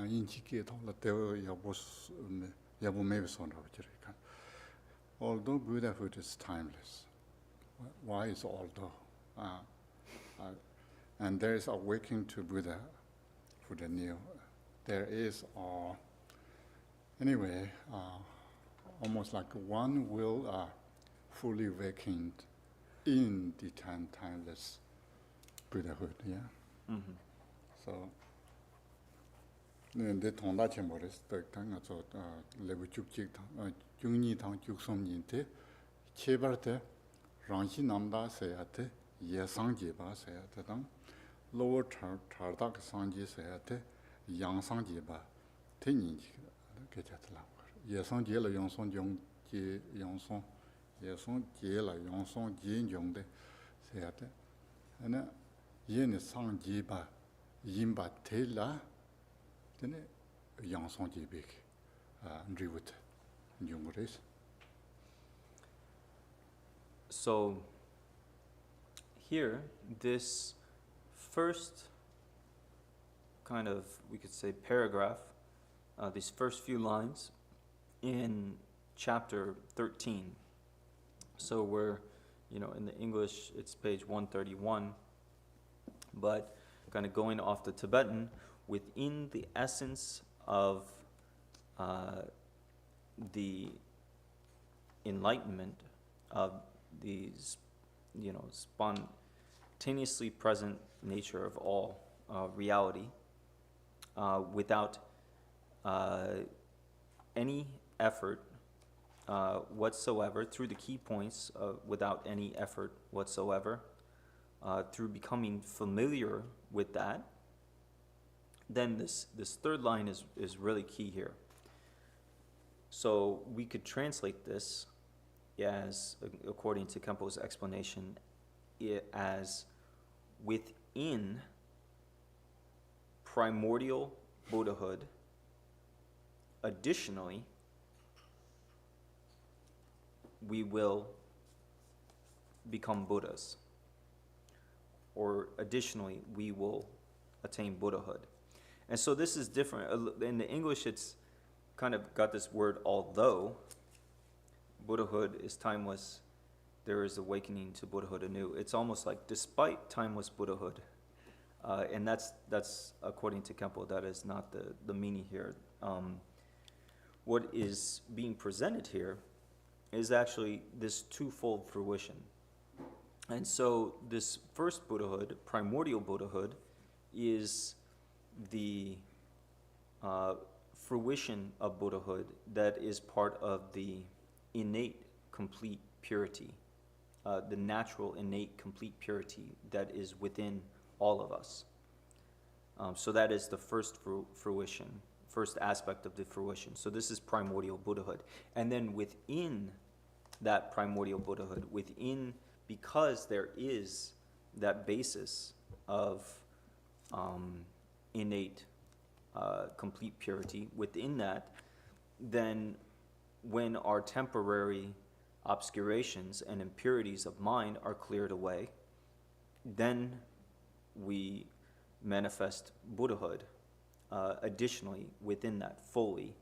인지게 돌아대어 여보 maybe although Buddhahood is timeless, why is although? And there is awakening to Buddha for the new. There is anyway almost like one will fully awakened in the timeless Buddhahood. Yeah. So, 내 통다체 모르스 당가 저 레부 쭉직 중니 당 쭉섬인데 제발때 rāngshī namdā sayate, ye sāngjī bā sayate dāng, lō chārdāk sāngjī sayate, yāng sāngjī bā, te nīngjī kēchāt lāngwar. Ye sāngjī la yōngsōng jōng jī yōngsōng, ye sāngjī la yōngsōng jī jōng de sayate, ane ye ni sāngjī bā, yīm bā te la, tene yāng sāngjī bīk, nrīwut jōng rēs. So here, this first kind of, we could say, paragraph, these first few lines in chapter 13. So we're, in the English, it's page 131, but kind of going off the Tibetan, within the essence of the enlightenment of these, spontaneously present nature of all reality, without any effort whatsoever, through the key points, without any effort whatsoever, through becoming familiar with that, then this third line is really key here. So we could translate this as, according to Khenpo's explanation, as within primordial Buddhahood, additionally, we will become Buddhas. Or additionally, we will attain Buddhahood. And so this is different. In the English, it's kind of got this word, although Buddhahood is timeless, there is awakening to Buddhahood anew. It's almost like despite timeless Buddhahood, and that's according to Khenpo, that is not the meaning here. What is being presented here is actually this twofold fruition. And so this first Buddhahood, primordial Buddhahood, is the fruition of Buddhahood that is part of the innate complete purity, the natural innate complete purity that is within all of us. So that is the first fruition, first aspect of the fruition. So this is primordial Buddhahood. And then within that primordial Buddhahood, because there is that basis of innate complete purity within that, then when our temporary obscurations and impurities of mind are cleared away, then we manifest Buddhahood additionally within that fully.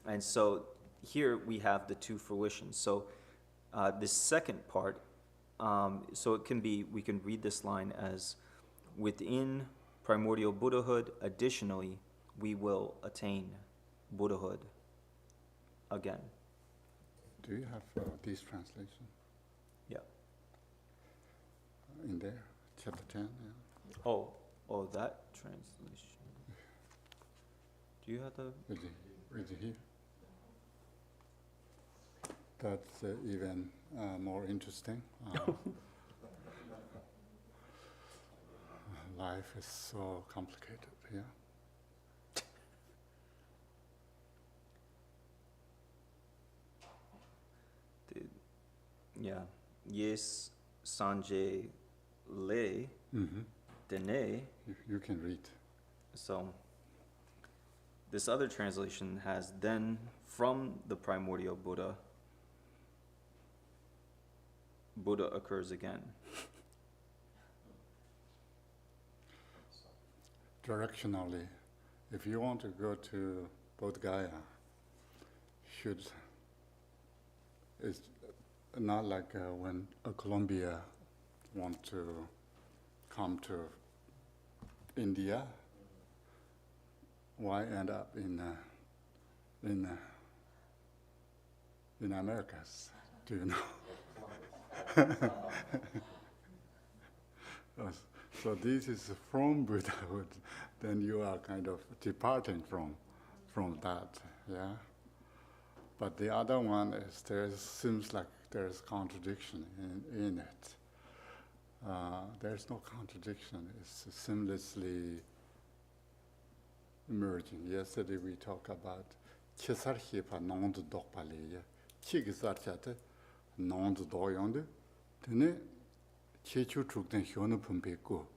And so here we have the two fruitions. So this second part, so it can be, we can read this line as, within primordial Buddhahood, additionally, we will attain Buddhahood again. Do you have this translation? Yeah. In there, chapter 10? Yeah. Oh, that translation. Do you have the? Is it here? That's even more interesting. Life is so complicated, yeah. Yeah. Yes, Sanjay Le, Dene. You can read. So this other translation has, then from the primordial Buddha, Buddha occurs again. Directionally, if you want to go to Bodh Gaya, it's not like when Colombia want to come to India. Why end up in Americas? Do you know? So this is from Buddhahood. Then you are kind of departing from that, yeah. But the other one is, there seems like there's contradiction in it. There's no contradiction. It's seamlessly emerging. Yesterday we talked about kisar hipa nondu dokpali, kigisar chate nondu doyonde, tene chechu trukden hyonu pumpe ko,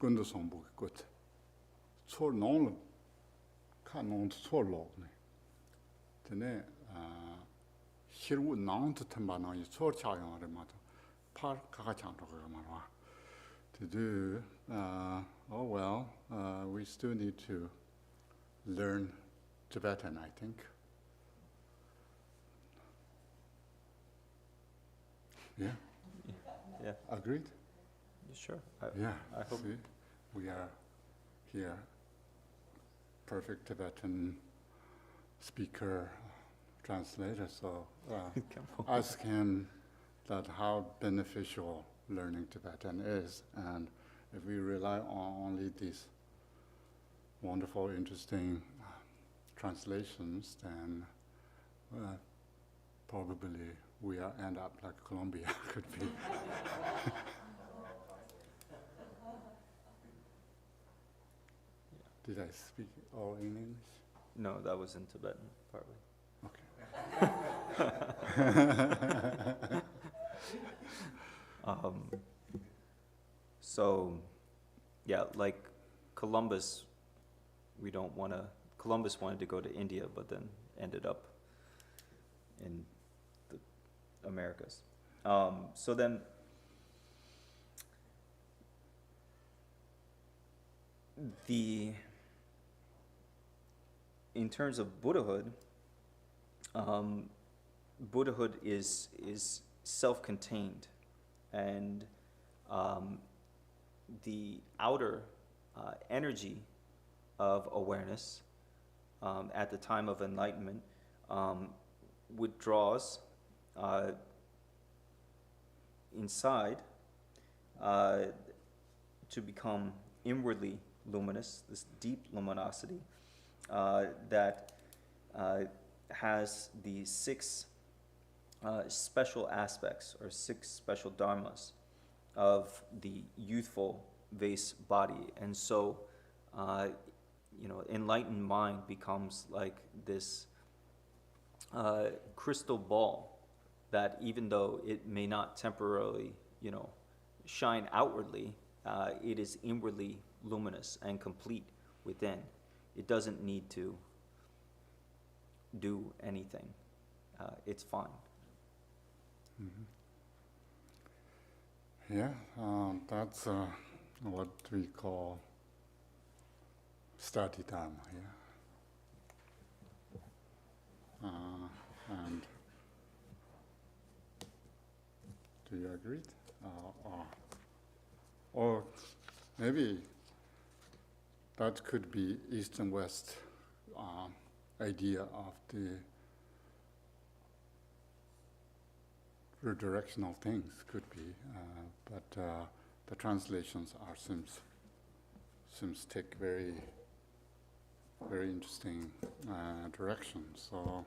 gundu sombu gut. Tsor non ka nondu tsor logne. Tene hirwu nondu temba nongi tsor chayong remato, par kaka chantoka marwa. To do, we still need to learn Tibetan, I think. Yeah, Yeah, agreed? sure. Yeah, I hope. see, we are here, perfect Tibetan speaker, translator, so Khenpo. ask him that how beneficial learning Tibetan is, and if we rely on only these wonderful, interesting translations, then probably we end up like Colombia could be. Did I speak all in English? No, that was in Tibetan, partly. Okay. So, yeah, like Columbus, Columbus wanted to go to India, but then ended up in the Americas. So then, in terms of Buddhahood, Buddhahood is self-contained, and the outer energy of awareness at the time of enlightenment withdraws inside to become inwardly luminous, this deep luminosity that has the six special aspects or six special dharmas of the youthful vase body. And so, enlightened mind becomes like this crystal ball that, even though it may not temporarily, shine outwardly, it is inwardly luminous and complete within. It doesn't need to do anything. It's fine. Mm-hmm. Yeah, that's what we call study Dharma, yeah. And do you agree? Or maybe that could be East and West idea of the directional things could be, but the translations seems take very interesting direction. So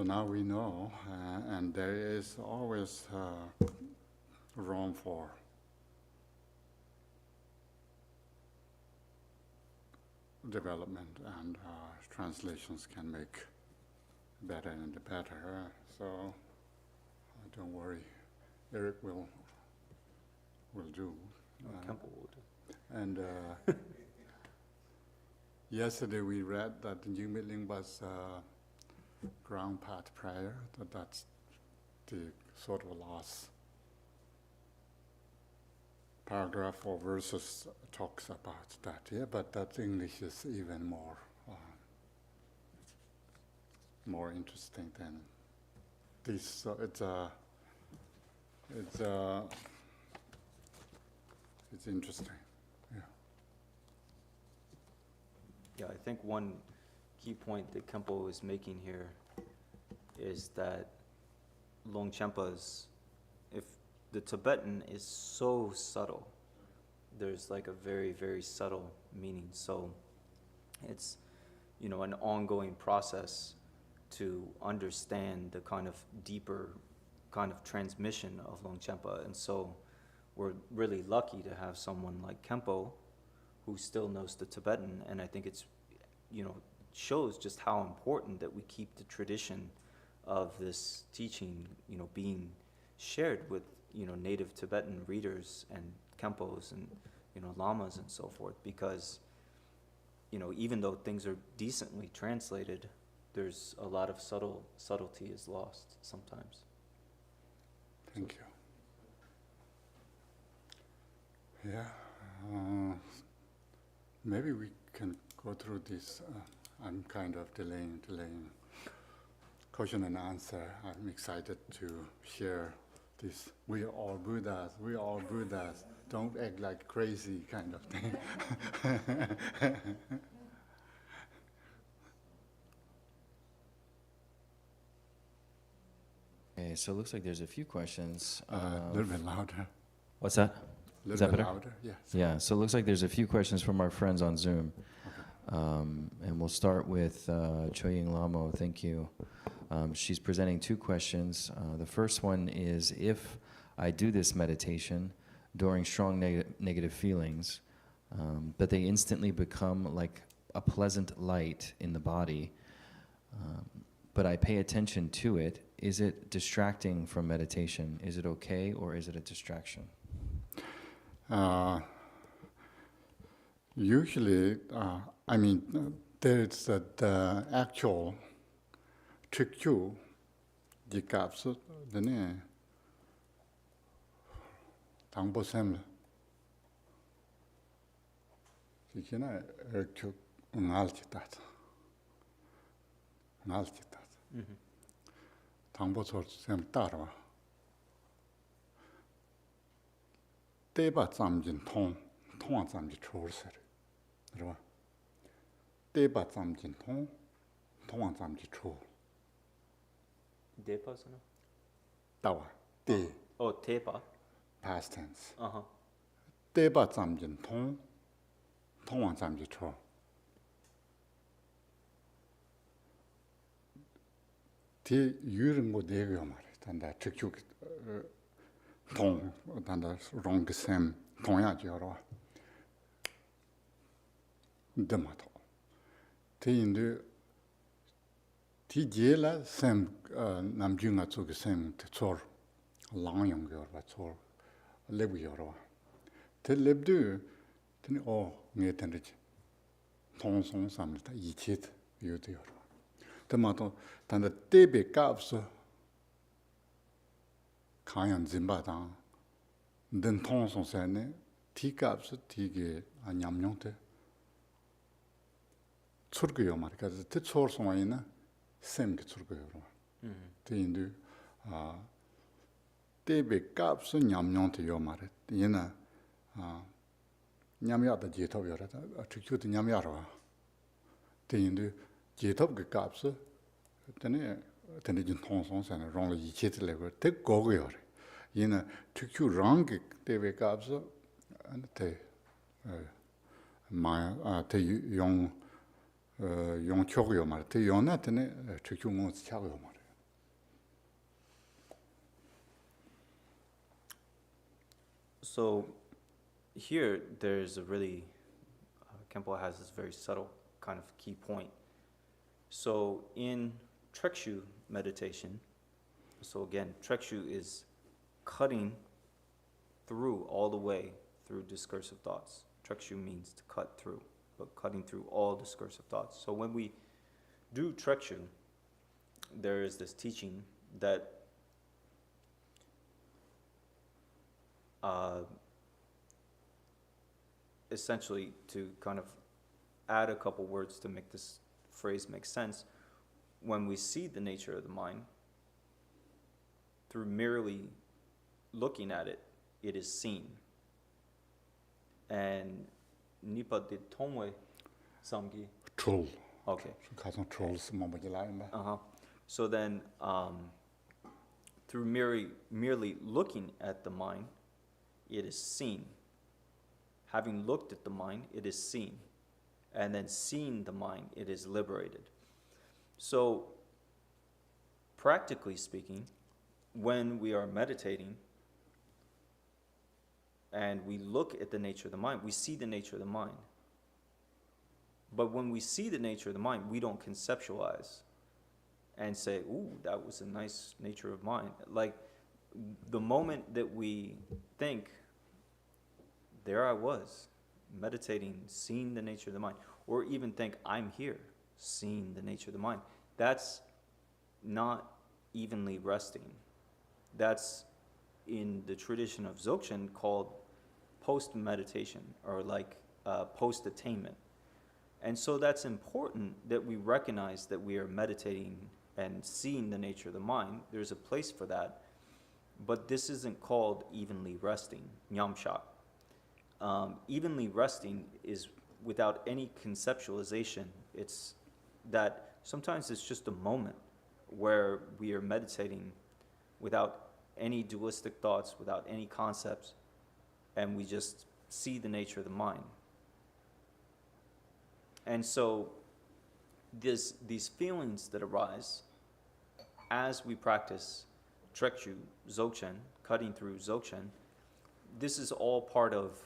now we know, and there is always room for development, and translations can make better and better. So don't worry, Eric will do. Khenpo will do. And yesterday we read that New Milling was ground path prayer. That's the sort of last paragraph or verses talks about that. Yeah, but that English is even more interesting than this. So it's interesting. Yeah. Yeah, I think one key point that Khenpo is making here is that Longchenpa's, if the Tibetan is so subtle, there's like a very, very subtle meaning. So it's, an ongoing process to understand the kind of deeper kind of transmission of Longchenpa. And so we're really lucky to have someone like Khenpo who still knows the Tibetan. And I think it's, shows just how important that we keep the tradition of this teaching, being shared with, native Tibetan readers and Khenpos and, lamas and so forth, because, even though things are decently translated, there's a lot of subtlety is lost sometimes. Thank you. Yeah, maybe we can go through this. I'm kind of delaying question and answer. I'm excited to share this. We are all Buddhas. Don't act like crazy kind of thing. Okay, so it looks like there's a few questions. A little bit louder. What's that? Is that better? Louder? Yes. Yeah, so it looks like there's a few questions from our friends on Zoom. And we'll start with Choying Lamo, thank you. She's presenting two questions. The first one is, if I do this meditation during strong negative feelings, but they instantly become like a pleasant light in the body, but I pay attention to it, is it distracting from meditation? Is it okay, or is it a distraction? Usually, there's the actual Chikyu, the capsule, the name, Tangpo Sem, the Kina, Erchuk, Nalchitat. Tangpo sort Sem Tarva. Teba Zamjin Tong, Tong Zamji Chorser. Teba Zamjin Tong, Tong Zamji Chor. Depa, sana? Tawa, Te, Oh, tepa. past tense. Uh-huh. Teba Zamjin Tong, Tong Zamji Chor. Te Yuringo Devio Mari, Tanda Chikchuk Tong, Tanda Rong Sem, Tonga Joro. Demato. Te Indu Ti Jela Sem Namjunga Tsuk Sem Tsor, Lang Yong Yorba Tsor, Lebu Yorba. Te Lebdu, Tini O Netenrich, Tong Song Samita, Yichit, Yud Yorba. Demato, Tanda Tebe Caps Kayan Zimbadang, then Tong Song Sane, Ti Caps, Tige, and Yamyonte. Tsurguyo Mari, because the Tsor Songina, Sem Tsurguyo. The Indu, Tebe Caps and Yamyonte Yomari, Yena Nyamyata Jetov Yora, a tribute to Nyamyara. The Indu Jetov Caps, then Tenijin Tonsons and Ronly Yichit level, take Gogior. Yena took you wrong, Tebe Caps, and te young. Young Chogyo Mari, te Yonatene, Chikungo Chago Mari. So here there's a really, Khenpo has this very subtle kind of key point. So in Trekshu meditation, so again, Trekshu is cutting through all the way through discursive thoughts. Trekshu means to cut through, but cutting through all discursive thoughts. So when we do Trekshu, there is this teaching that essentially, to kind of add a couple words to make this phrase make sense, when we see the nature of the mind, through merely looking at it, it is seen. And Nipa did Tomwe Samgi. Troll. Okay. Kazan trolls, Mamajala. Uh-huh. So then, through merely looking at the mind, it is seen. Having looked at the mind, it is seen. And then seeing the mind, it is liberated. So practically speaking, when we are meditating and we look at the nature of the mind, we see the nature of the mind. But when we see the nature of the mind, we don't conceptualize and say, ooh, that was a nice nature of mind. Like, the moment that we think, there I was, meditating, seeing the nature of the mind, or even think, I'm here, seeing the nature of the mind, that's not evenly resting. That's in the tradition of Dzogchen called post-meditation, or like post-attainment. And so that's important that we recognize that we are meditating and seeing the nature of the mind. There's a place for that. But this isn't called evenly resting, nyamshak. Evenly resting is without any conceptualization. It's that sometimes it's just a moment where we are meditating without any dualistic thoughts, without any concepts, and we just see the nature of the mind. And so these feelings that arise as we practice Trekchu, Dzogchen, cutting through Dzogchen, this is all part of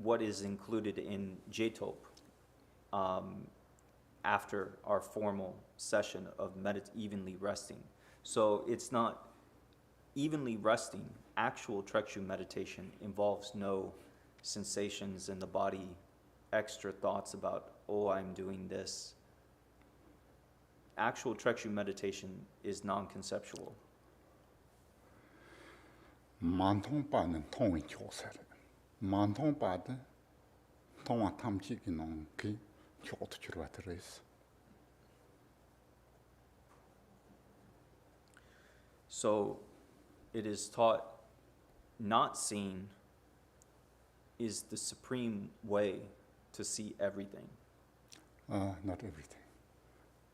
what is included in Jetop after our formal session of evenly resting. So it's not evenly resting. Actual Trekchu meditation involves no sensations in the body, extra thoughts about, oh, I'm doing this. Actual Trekchu meditation is non-conceptual. 만통 빠는 통이 교사래. 만통 빠는 통화 탐지기 농기 교도 주로 들어있어. So it is taught not seeing is the supreme way to see everything. Not everything.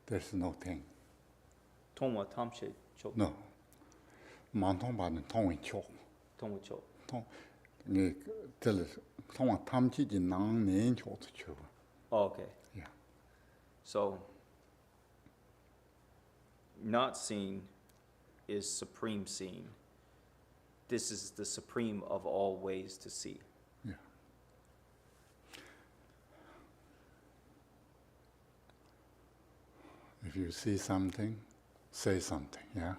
There's no thing. 통화 탐시 초. No. 만통 빠는 통이 교. 통화 초. 통. 네, 들 통화 탐지기 낭내 교도 주. Oh, okay. Yeah. So not seeing is supreme seeing. This is the supreme of all ways to see. Yeah. If you see something, say something, yeah?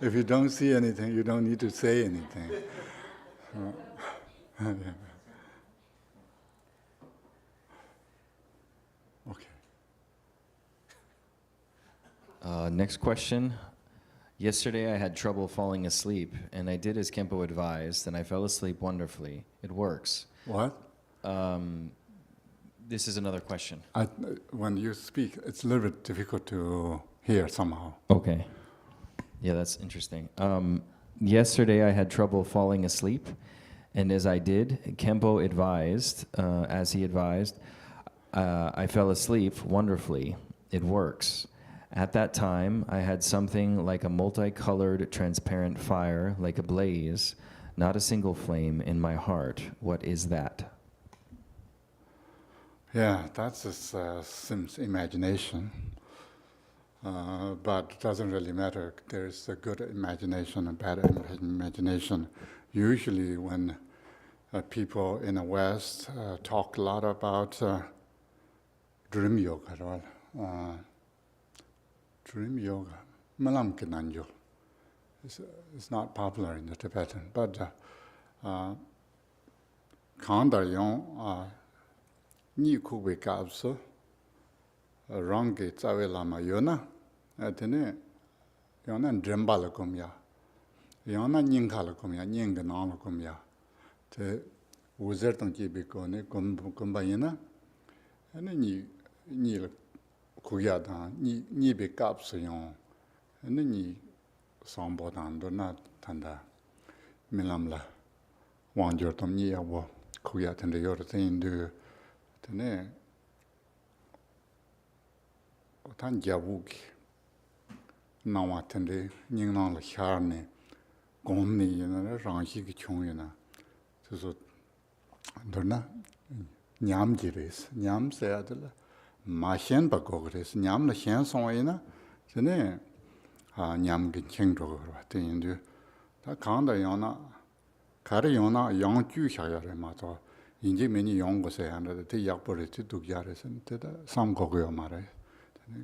If you don't see anything, you don't need to say anything. Yeah. Okay. Next question. Yesterday I had trouble falling asleep, and I did as Khenpo advised, and I fell asleep wonderfully. It works. What? This is another question. When you speak, it's a little bit difficult to hear somehow. Okay. Yeah, that's interesting. Yesterday I had trouble falling asleep, and as I did, Khenpo advised, as he advised, I fell asleep wonderfully. It works. At that time, I had something like a multicolored transparent fire, like a blaze, not a single flame in my heart. What is that? Yeah, that's Sim's imagination. But it doesn't really matter. There's a good imagination and bad imagination. Usually when people in the West talk a lot about dream yoga, right? Dream yoga, malam kinanjul. It's not popular in the Tibetan, but kanda yon ni kuwe kapso rangi tsawe lama yona atene yona dremba la kumya yona nyingka la kumya nyinga na la kumya te uzer tang ji bi ko ne kumba yena ane ni la kuya da ni be kapso yon ane ni sambo dan do na tanda milam la wanjor tom ni ya wo kuya tanda yor tin du tene tan jabuki nawa tende ning nang la xar ne gom ne yana rang xi ki chung yana so dorna nyam ji res nyam se adla ma xian ba go gres nyam la xian song ina jene nyam gi ching zhuo ge ba de yin de ta kang da yong na ka re yong na yang ju xia ya re ma zo yin ji me ni yong go se han de de yak bo re ti du ya re sen de da sam go go yo ma re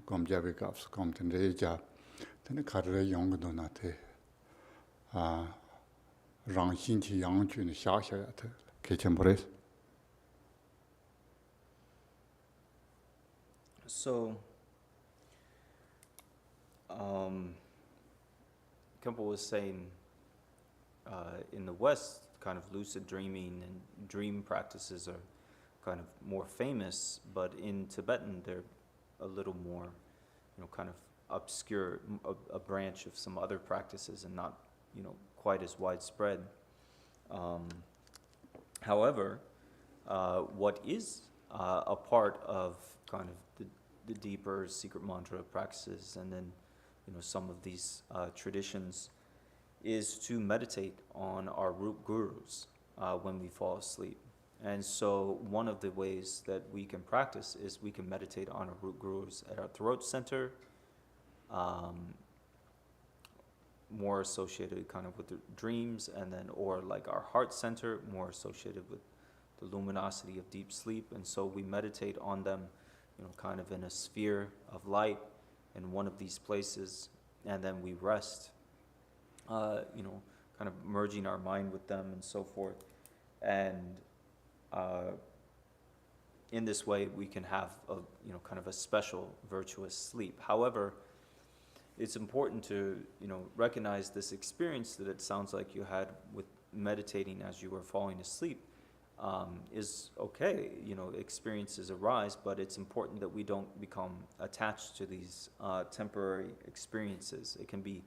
gom ja be ka kom ten re ja de ka re yong ge do na te rang xin qi yang ju ni xia xia ya te ke chen bo re. So, Khenpo was saying, in the West, kind of lucid dreaming and dream practices are kind of more famous, but in Tibetan, they're a little more, kind of obscure, a branch of some other practices and not, quite as widespread. However, what is a part of kind of the deeper secret mantra practices and then, some of these traditions is to meditate on our root gurus when we fall asleep. And so one of the ways that we can practice is we can meditate on our root gurus at our throat center, more associated kind of with the dreams, and then or like our heart center, more associated with the luminosity of deep sleep. And so we meditate on them, kind of in a sphere of light in one of these places, and then we rest, kind of merging our mind with them and so forth. And in this way, we can have a, kind of a special virtuous sleep. However, it's important to, recognize this experience that it sounds like you had with meditating as you were falling asleep is okay. Experiences arise, but it's important that we don't become attached to these temporary experiences. It can be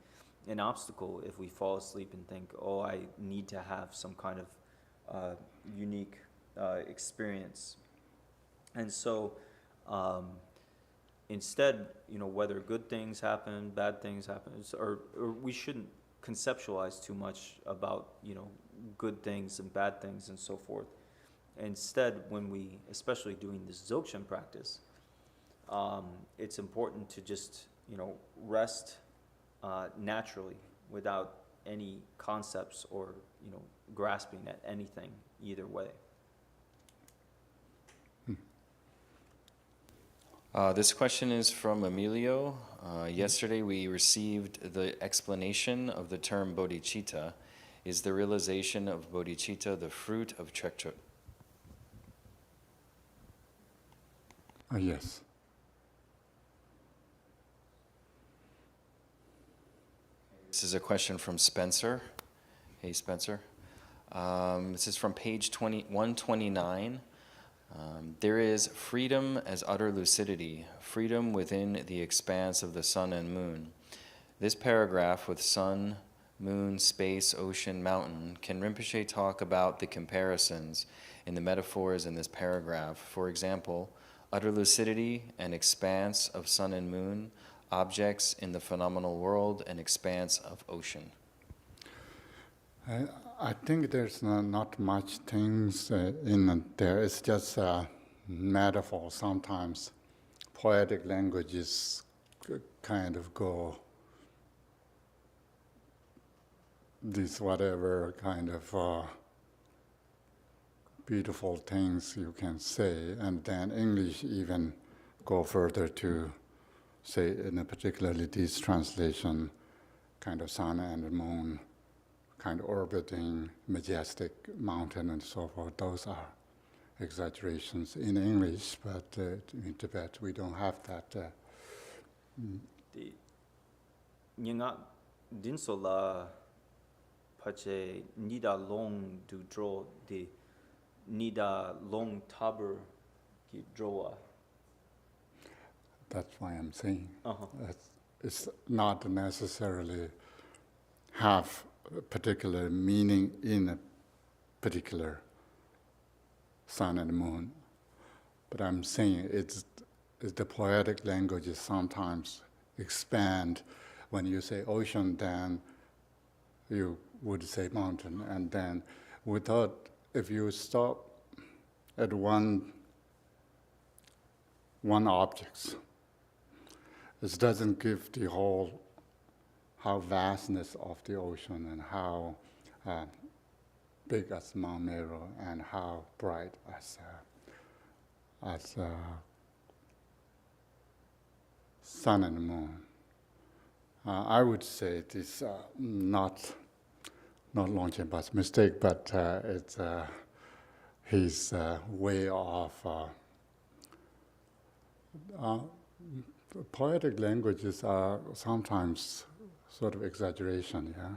an obstacle if we fall asleep and think, oh, I need to have some kind of unique experience. And so instead, whether good things happen, bad things happen, or we shouldn't conceptualize too much about, good things and bad things and so forth. Instead, when we, especially doing this Dzogchen practice, it's important to just, rest naturally without any concepts or, grasping at anything either way. This question is from Emilio. Yesterday we received the explanation of the term bodhicitta. Is the realization of bodhicitta the fruit of Treasury? Yes. This is a question from Spencer. Hey, Spencer. This is from page 129. There is freedom as utter lucidity, freedom within the expanse of the sun and moon. This paragraph with sun, moon, space, ocean, mountain, can Rinpoche talk about the comparisons in the metaphors in this paragraph? For example, utter lucidity and expanse of sun and moon, objects in the phenomenal world, and expanse of ocean. I think there's not much things in there. It's just a metaphor. Sometimes poetic languages kind of go this whatever kind of beautiful things you can say, and then English even go further to say, in a particularly this translation, kind of sun and moon, kind of orbiting majestic mountain and so forth. Those are exaggerations in English, but in Tibet we don't have that. The nyinga dinsola pache nida long du draw the nida long taber ki drawa. That's why I'm saying it's not necessarily have a particular meaning in a particular sun and moon. But I'm saying it's the poetic languages sometimes expand. When you say ocean, then you would say mountain. And then if you stop at one one object. It doesn't give the whole, how vastness of the ocean and how big as Mount Meru and how bright as sun and moon. I would say it is not Longchenpa's mistake, but it's his way of poetic languages are sometimes sort of exaggeration, yeah?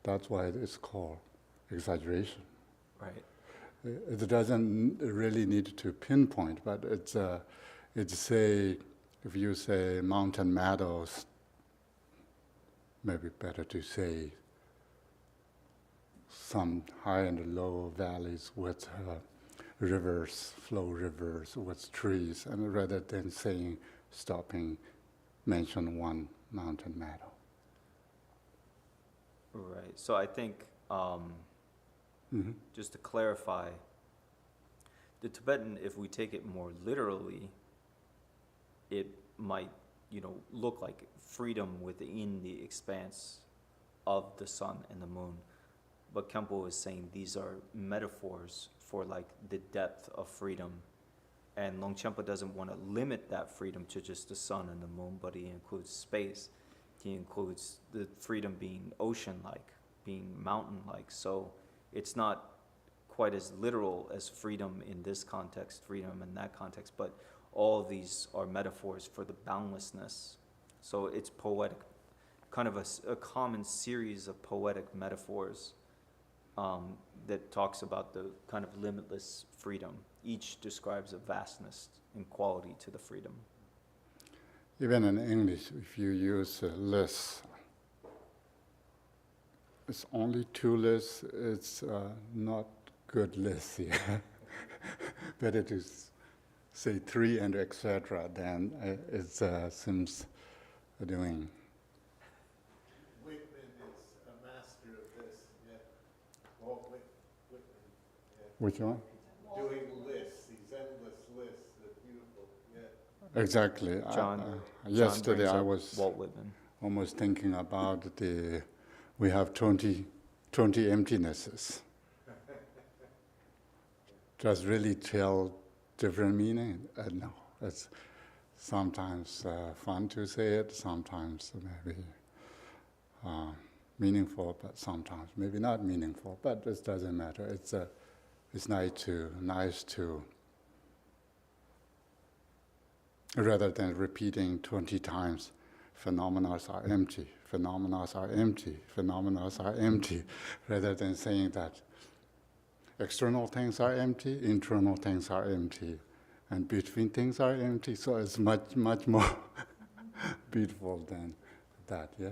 That's why it's called exaggeration. Right. It doesn't really need to pinpoint, but it's say, if you say mountain meadows, maybe better to say some high and low valleys with rivers, flow rivers, with trees, and rather than saying, stopping, mention one mountain meadow. Right. So I think, just to clarify, the Tibetan, if we take it more literally, it might, look like freedom within the expanse of the sun and the moon. But Khenpo is saying these are metaphors for like the depth of freedom. And Longchenpa doesn't want to limit that freedom to just the sun and the moon, but he includes space. He includes the freedom being ocean-like, being mountain-like. So it's not quite as literal as freedom in this context, freedom in that context, but all of these are metaphors for the boundlessness. So it's poetic, kind of a common series of poetic metaphors that talks about the kind of limitless freedom. Each describes a vastness and quality to the freedom. Even in English, if you use less, it's only two lists, it's not good list, yeah. Better to say three and etc. than it seems doing. Whitman is a master of this, yeah. Walt Whitman, yeah. Which one? Doing lists, these endless lists, they're beautiful, yeah. Exactly. John Yesterday brings I up was Walt Whitman. almost thinking about we have 20 emptinesses. Does really tell different meaning? No, it's sometimes fun to say it, sometimes maybe meaningful, but sometimes maybe not meaningful. But it doesn't matter. It's nice to rather than repeating 20 times, phenomena are empty, phenomena are empty, phenomena are empty, rather than saying that external things are empty, internal things are empty, and between things are empty. So it's much more beautiful than that, yeah?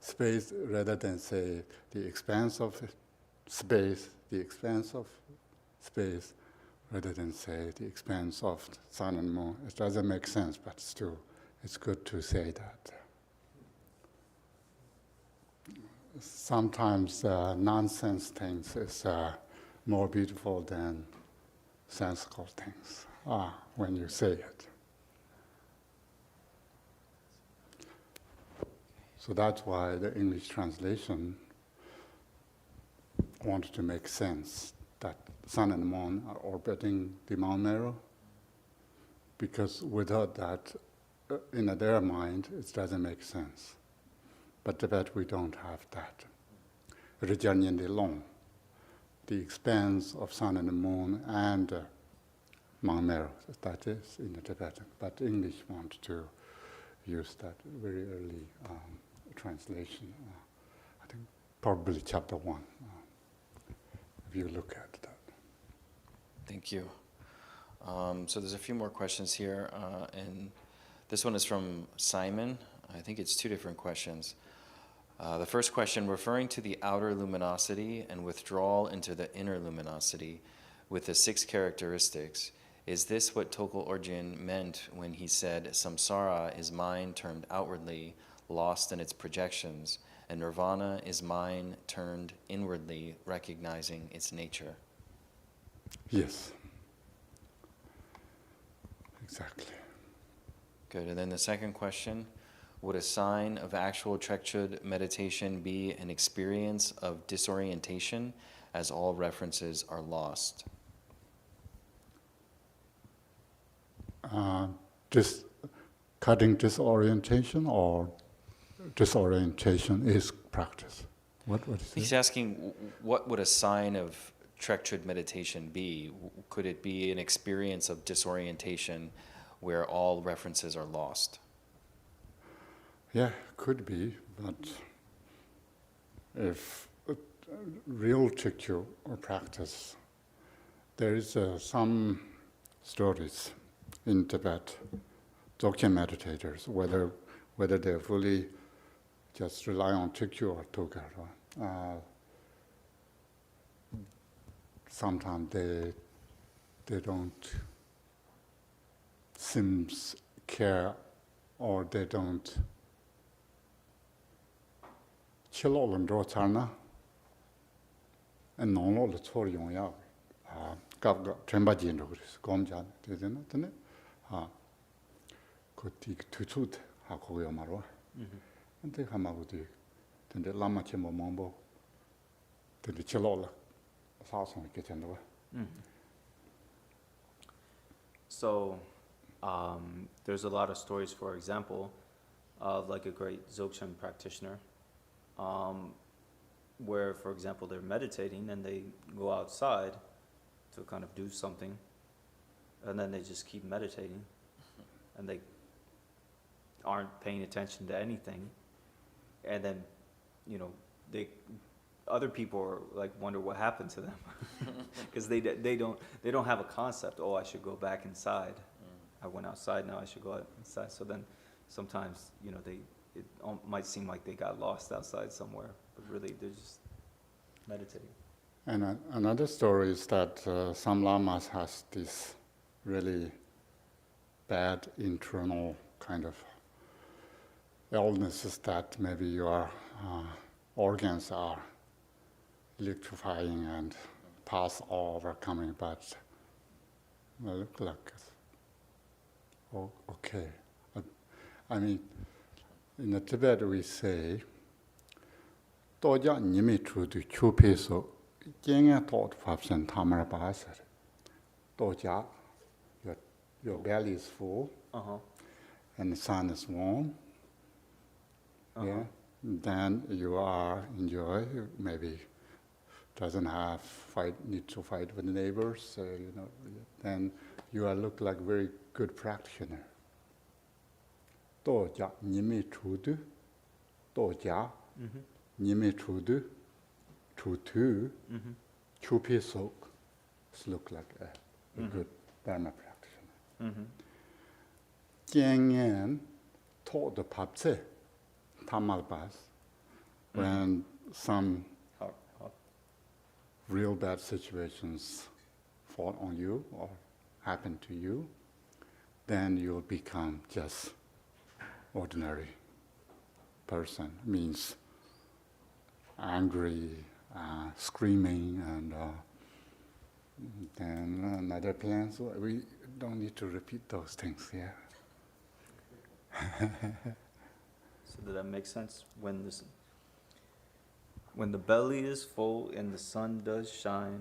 Space, rather than say the expanse of space, the expanse of space, rather than say the expanse of sun and moon. It doesn't make sense, but still, it's good to say that. Sometimes nonsense things is more beautiful than sensical things when you say it. So that's why the English translation wanted to make sense that sun and moon are orbiting the Mount Meru, because without that, in their mind, it doesn't make sense. But Tibet, we don't have that. Rijanyen de Long, the expanse of sun and the moon and Mount Meru, that is in the Tibetan. But English want to use that very early translation. I think probably chapter 1, if you look at that. Thank you. So there's a few more questions here, and this one is from Simon. I think it's two different questions. The first question, referring to the outer luminosity and withdrawal into the inner luminosity with the 6 characteristics, is this what Tokul Orjin meant when he said samsara is mind turned outwardly, lost in its projections, and nirvana is mind turned inwardly, recognizing its nature? Yes. Exactly. Good. And then the second question, would a sign of actual Trekchud meditation be an experience of disorientation as all references are lost? This cutting disorientation or disorientation is practice. What is He's it? asking, what would a sign of Trekchud meditation be? Could it be an experience of disorientation where all references are lost? Yeah, could be, but if real Chikyu or practice, there is some stories in Tibet, Dzogchen meditators, whether they fully just rely on Chikyu or Toga. Sometimes they don't seems care or they don't chilo and draw charna and no lo chor yong ya gab tremba jin ro gris gom jan de den tene ko tik tu chut ha ko yo maro ante khama go di tende lama chemo mombo tende chilo la sa song ke chen do. So, there's a lot of stories, for example, of like a great Dzogchen practitioner, where, for example, they're meditating and they go outside to kind of do something, and then they just keep meditating, and they aren't paying attention to anything, and then, you know, other people are like wonder what happened to them, because they don't have a concept. Oh, I should go back inside. I went outside, now I should go inside. So then sometimes, you know, it might seem like they got lost outside somewhere, but really they're just meditating. And another story is that some lamas has this really bad internal kind of illnesses that maybe your organs are electrifying and pass or overcoming, but look like, oh, okay. I mean, in the Tibet we say, Doja nimi trudu chupi so, jenga thought fabsen tamara basar. Doja, your belly is full, and the sun is warm. Yeah, then you are enjoy, maybe doesn't have need to fight with the neighbors, you know, then you are look like very good practitioner. Doja nimi trudu, doja nimi trudu, trutu, chupi sok, look like a good Dharma practitioner. Jengen taught the papse, tamalbas, when some real bad situations fall on you or happen to you, then you'll become just ordinary person. Means angry, screaming, and then another plan. So we don't need to repeat those things here. So did that make sense? When the belly is full and the sun does shine.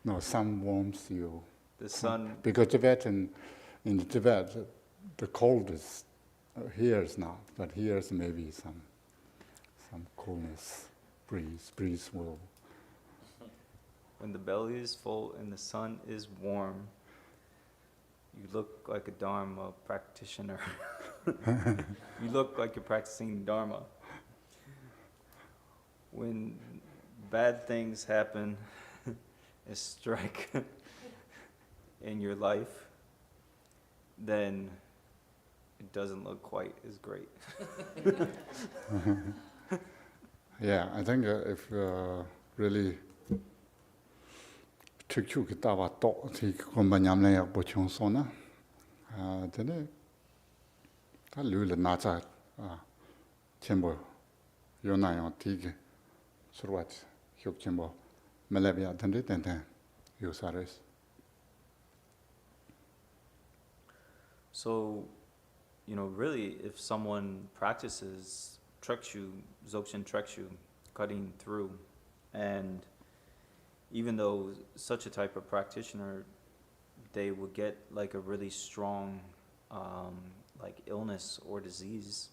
No, sun warms you. The sun. Because in the Tibet, the cold is here is not, but here is maybe some coolness, breeze will. When the belly is full and the sun is warm, you look like a Dharma practitioner. You look like you're practicing Dharma. When bad things happen and strike in your life, then it doesn't look quite as great. Yeah, I think if really Chikyu kitawa to ti kumbanyam le yak bochong sona, then ta lula nacha chenbo yona yon tige surwat hyuk chenbo melabia then yusares. So, really, if someone practices trekshu, Dzogchen trekshu, cutting through, and even though such a type of practitioner, they would get like a really strong, like illness or disease,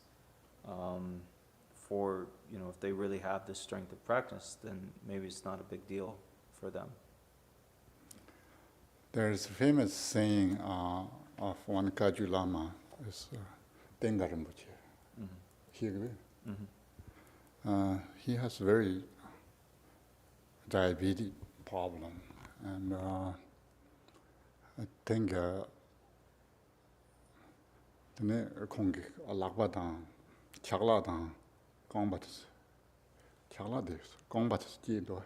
for, if they really have the strength of practice, then maybe it's not a big deal for them. There's a famous saying of one Kagyu Lama, is Tenga Rinpoche. He has very diabetes problem, and I think the kongi alakba dang, chagla dang, gongbatis, chagla des, gongbatis jido,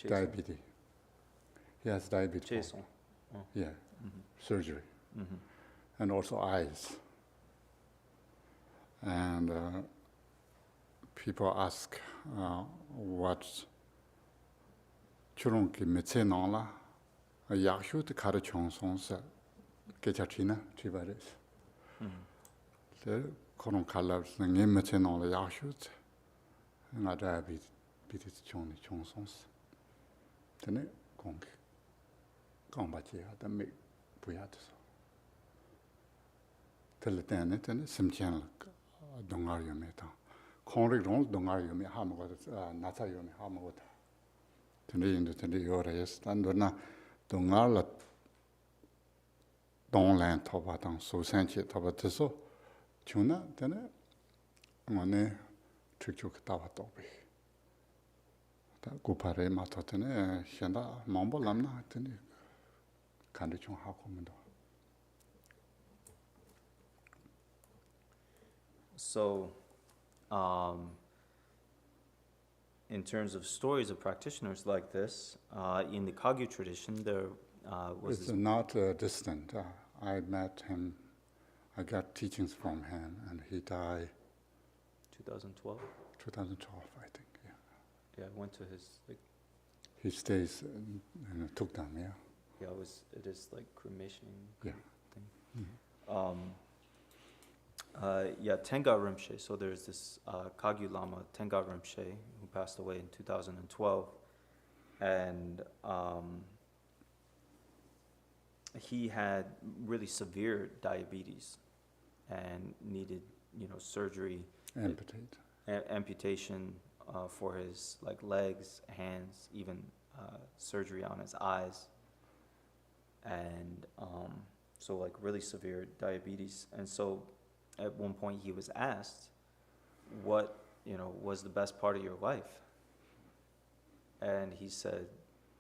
diabetes. He has diabetes. Jason. Yeah, surgery, and also eyes. And people ask what churunki mitse nangla yakshu te kare chonsong se kechachina chibaris. The korong kalabs nge mitse nangla yakshu te nga diabetes chonsong se. Tene kongi kongbachi ya da me buyatis. Tele tene simchen dongar yume ta. Konrik rong dongar yume hamagot natsa yume hamagot. Tene yindu tene yore yes tandurna dongar la donglan toba tang so sanchi toba tiso chuna tene ngone chukchuk tawa tobi. Ta kupare mato tene shenda mambo lamna tene kandichung hakumindo. So, in terms of stories of practitioners like this, in the Kagyu tradition, there was It's this, not distant. I met him, I got teachings from him, and he died 2012. 2012, I think. Yeah. Yeah, I went to his, like, He stays in Tukdam, yeah. yeah, it is like cremation Yeah. thing. Yeah, Tenga Rinpoche. So there's this Kagyu Lama, Tenga Rinpoche, who passed away in 2012, and he had really severe diabetes and needed, surgery, Amputate. amputation for his like legs, hands, even surgery on his eyes, and so like really severe diabetes. And so at one point he was asked, what was the best part of your life? And he said,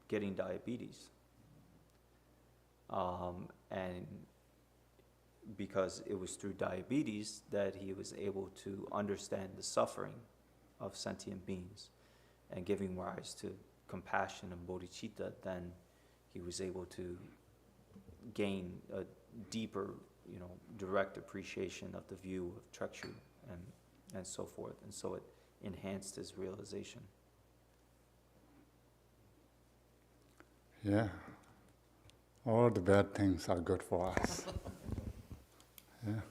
getting diabetes. And because it was through diabetes that he was able to understand the suffering of sentient beings, and giving rise to compassion and bodhicitta, then he was able to gain a deeper, direct appreciation of the view of trekshu and so forth. And so it enhanced his realization. Yeah. All the bad things are good for us. Yeah.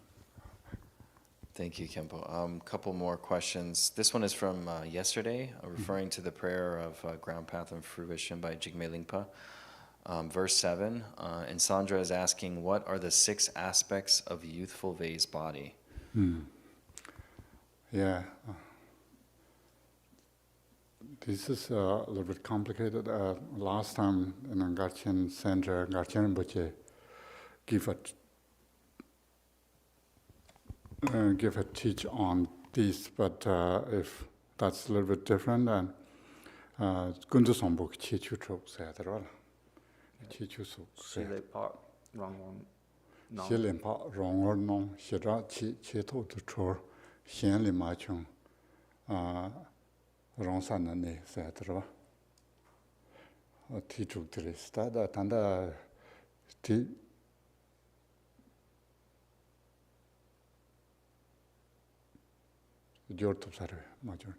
Thank you, Khenpo. Couple more questions. This one is from yesterday, referring to the prayer of Ground Path and Fruition by Jigme Lingpa. Verse 7, and Sandra is asking, what are the 6 aspects of youthful Vei's body? Yeah. This is a little bit complicated. Last time in a Garchen Center, Garchen Rinpoche give a teach on this, but if that's a little bit different, then Gundu Sombuk Chichu Trok said, Chichu Sok said. Shile Park, wrong. Shilin Pa Rong or Nong, Shira Chi Chito to Chor, Shen Li Ma Chung, Rong San Ne said, Tichu Trista, that and Ti. Your top survey, major.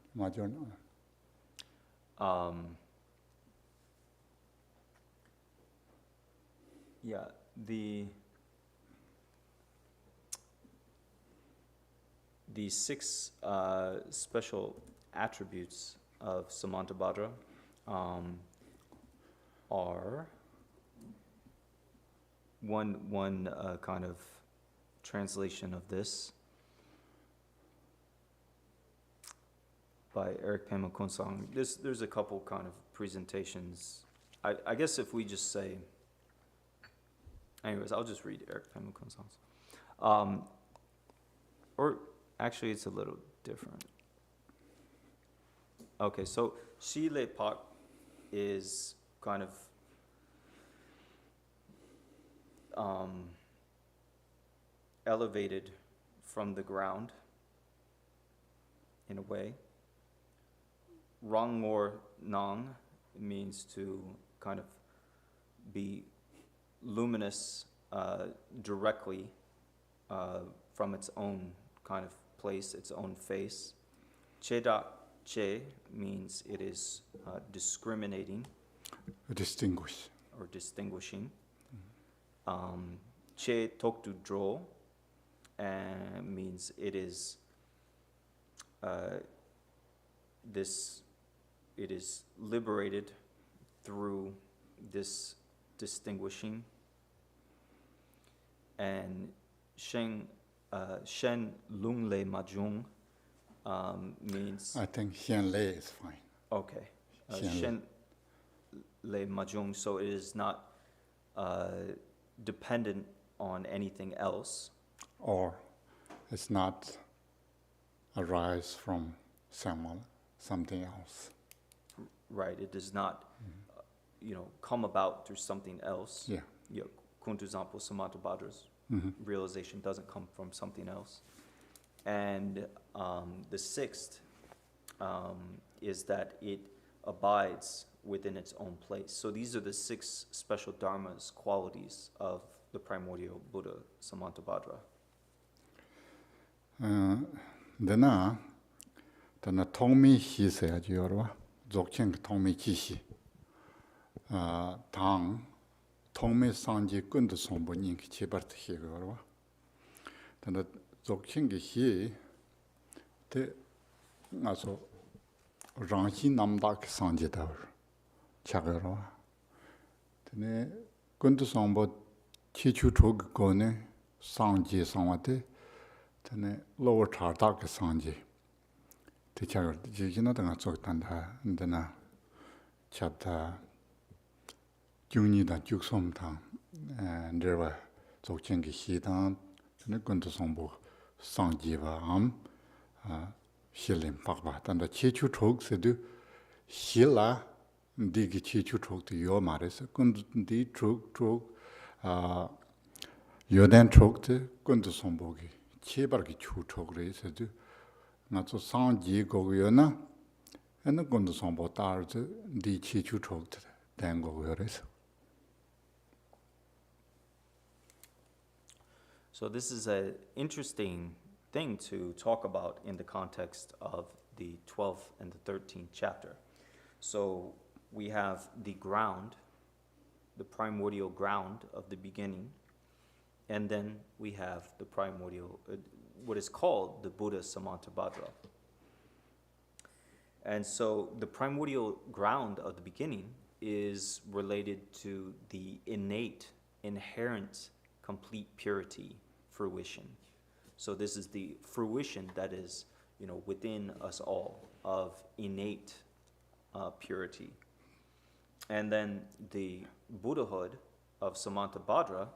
Yeah, the 6 special attributes of Samantabhadra are one kind of translation of this by Eric Pema Konsang. There's a couple kind of presentations. I guess if we just say, anyways, I'll just read Eric Pema Konsang's. Or actually, it's a little different. Okay, so Shi Le Pak is kind of elevated from the ground in a way. Rang Ngor Nang means to kind of be luminous directly from its own kind of place, its own face. Cheda Che means it is discriminating Distinguish. or distinguishing. Che Toktu Dro means it is it is liberated through this distinguishing. And Shen Lung Le Majung means, I think Xian Lei is fine. okay, Xian Shen Le Majung, so it is not dependent on anything else. Or it's not arise from something else. Right, it does not, come about through something else. Yeah. Kuntu Zampo Samantabhadra's Mhm. realization doesn't come from something else. And the 6th is that it abides within its own place. So these are the 6 special dharmas, qualities of the primordial Buddha, Samantabhadra. Dana Tongmi Hi sayaji yorwa, Dzogchen Tongmi Kishi. Tang Tongmi Sanji Kundu Sombo Nyingi Chibart Hi yorwa. Dana Dzogchen Hi te ngaso Ranghi Namdak Sanji Dawar Chagarwa. Dene Kundu Sombo Chichu Chog Gone Sanji Sangwate. Tene lower chardak sanji. The chagar, the not a sort and then chapter Juni that Juxom town, and there were Zokchengi Hidan, and a Gunto Sombo, Sanjiva Am, Hilim Pakbat, and the Chichu Chok said, Hila, Digi Chichu Chok to your maris, Gundi Chok, Yodan Chok to Gunto Sombogi. Chebargi chu chogre sedu na so sanji gogyona and the gundu sombo tarz di chi chu chogt dan gogyores. So this is an interesting thing to talk about in the context of the 12th and the 13th chapter. So we have the ground, the primordial ground of the beginning, and then we have the primordial, what is called the Buddha Samantabhadra. And so the primordial ground of the beginning is related to the innate, inherent, complete purity, fruition. So this is the fruition that is, within us all of innate purity. And then the Buddhahood of Samantabhadra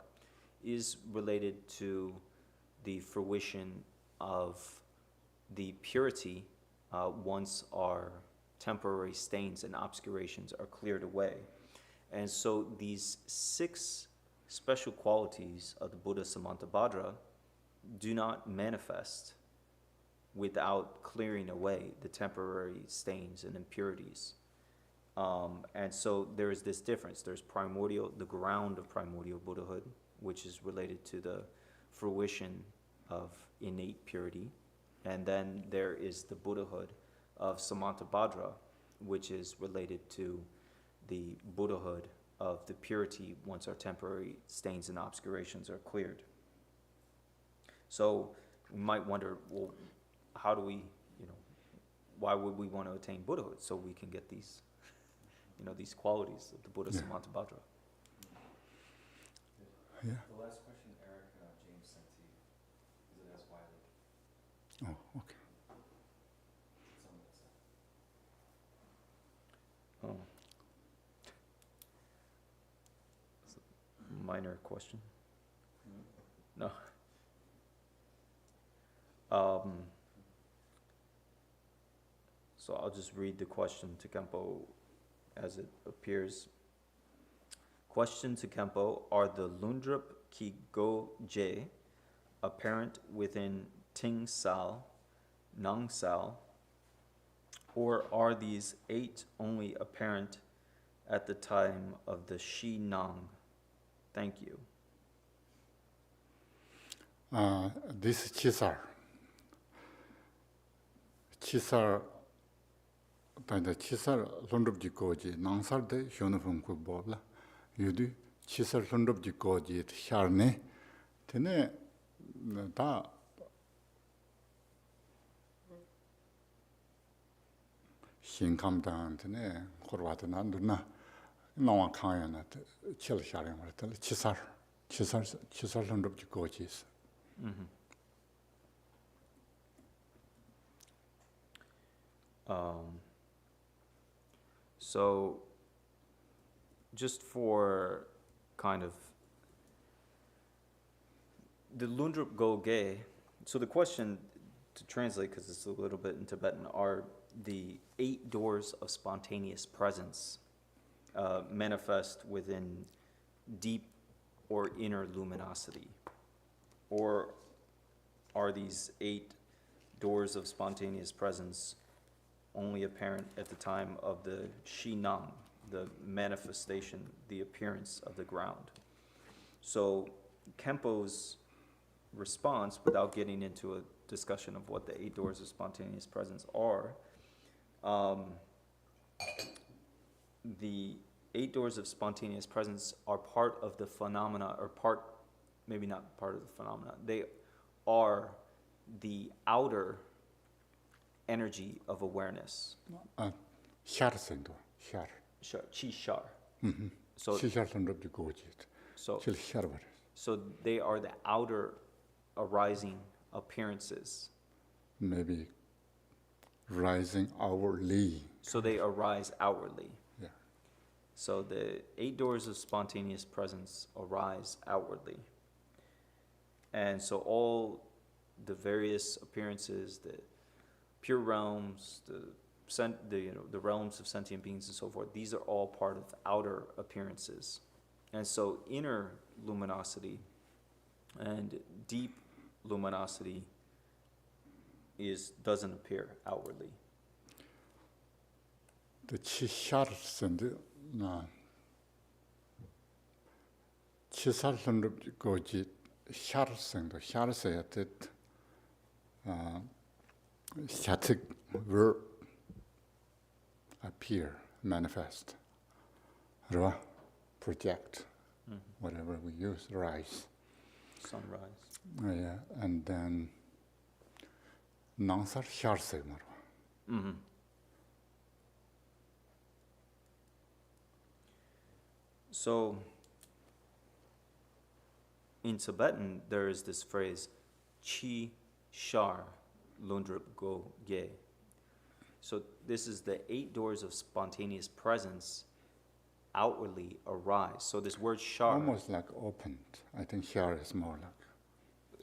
is related to the fruition of the purity once our temporary stains and obscurations are cleared away. And so these 6 special qualities of the Buddha Samantabhadra do not manifest without clearing away the temporary stains and impurities. And so there is this difference. There's primordial, the ground of primordial Buddhahood, which is related to the fruition of innate purity. And then there is the Buddhahood of Samantabhadra, which is related to the Buddhahood of the purity once our temporary stains and obscurations are cleared. So we might wonder, well, how do we, why would we want to attain Buddhahood? So we can get these, these qualities of the Buddha Yeah. Samantabhadra. Yeah. The last question, Eric, James sent to you, because it has Wiley. Oh, okay. It's on that side. Oh. It's a minor question. No. So I'll just read the question to Khenpo as it appears. Question to Khenpo: are the Lundrup Ki Go Je apparent within Ting Sao, Nang Sao, or are these 8 only apparent at the time of the Shi Nang? Thank you. This is Chisar. Chisar, the Chisar Lundrup Jikoji, Nangsar de Hyonofum Kubobla, Yudu, Chisar Lundrup Jikoji, Charne, Tene, da Shinkamdan, Tene, Horwatananduna, Nawa Kayana, Chil Sharing, Chisar Lundrup Jikojis. Mm-hmm. So, just for kind of the Lundrup Go Ge, so the question to translate, because it's a little bit in Tibetan, are the 8 doors of spontaneous presence manifest within deep or inner luminosity? Or are these 8 doors of spontaneous presence only apparent at the time of the Shi Nang, the manifestation, the appearance of the ground? So Khenpo's response, without getting into a discussion of what the 8 doors of spontaneous presence are, the 8 doors of spontaneous presence are part of the phenomena, or maybe not part of the phenomena, they are the outer energy of awareness. Shar Sendo, Shar. Chi Shar. So, Shar Lundrup Jikoji, so, Chil Sharvar. so they are the outer arising appearances. Maybe rising hourly. So they arise outwardly. Yeah. So the 8 doors of spontaneous presence arise outwardly. And so all the various appearances, the pure realms, the realms of sentient beings and so forth, these are all part of outer appearances. And so inner luminosity and deep luminosity doesn't appear outwardly. The Chishar Sendo, Chisar Lundrup Jikoji, Shar Sendo, Shar Sayat, Shatik verb appear, manifest, project, whatever we use, rise. Sunrise. Yeah, and then Nangsar Shar Segmar. So, in Tibetan, there is this phrase, Chi Shar Lundrup Go Ge. So this is the 8 doors of spontaneous presence outwardly arise. So this word shar, Almost like opened. I think Shar is more like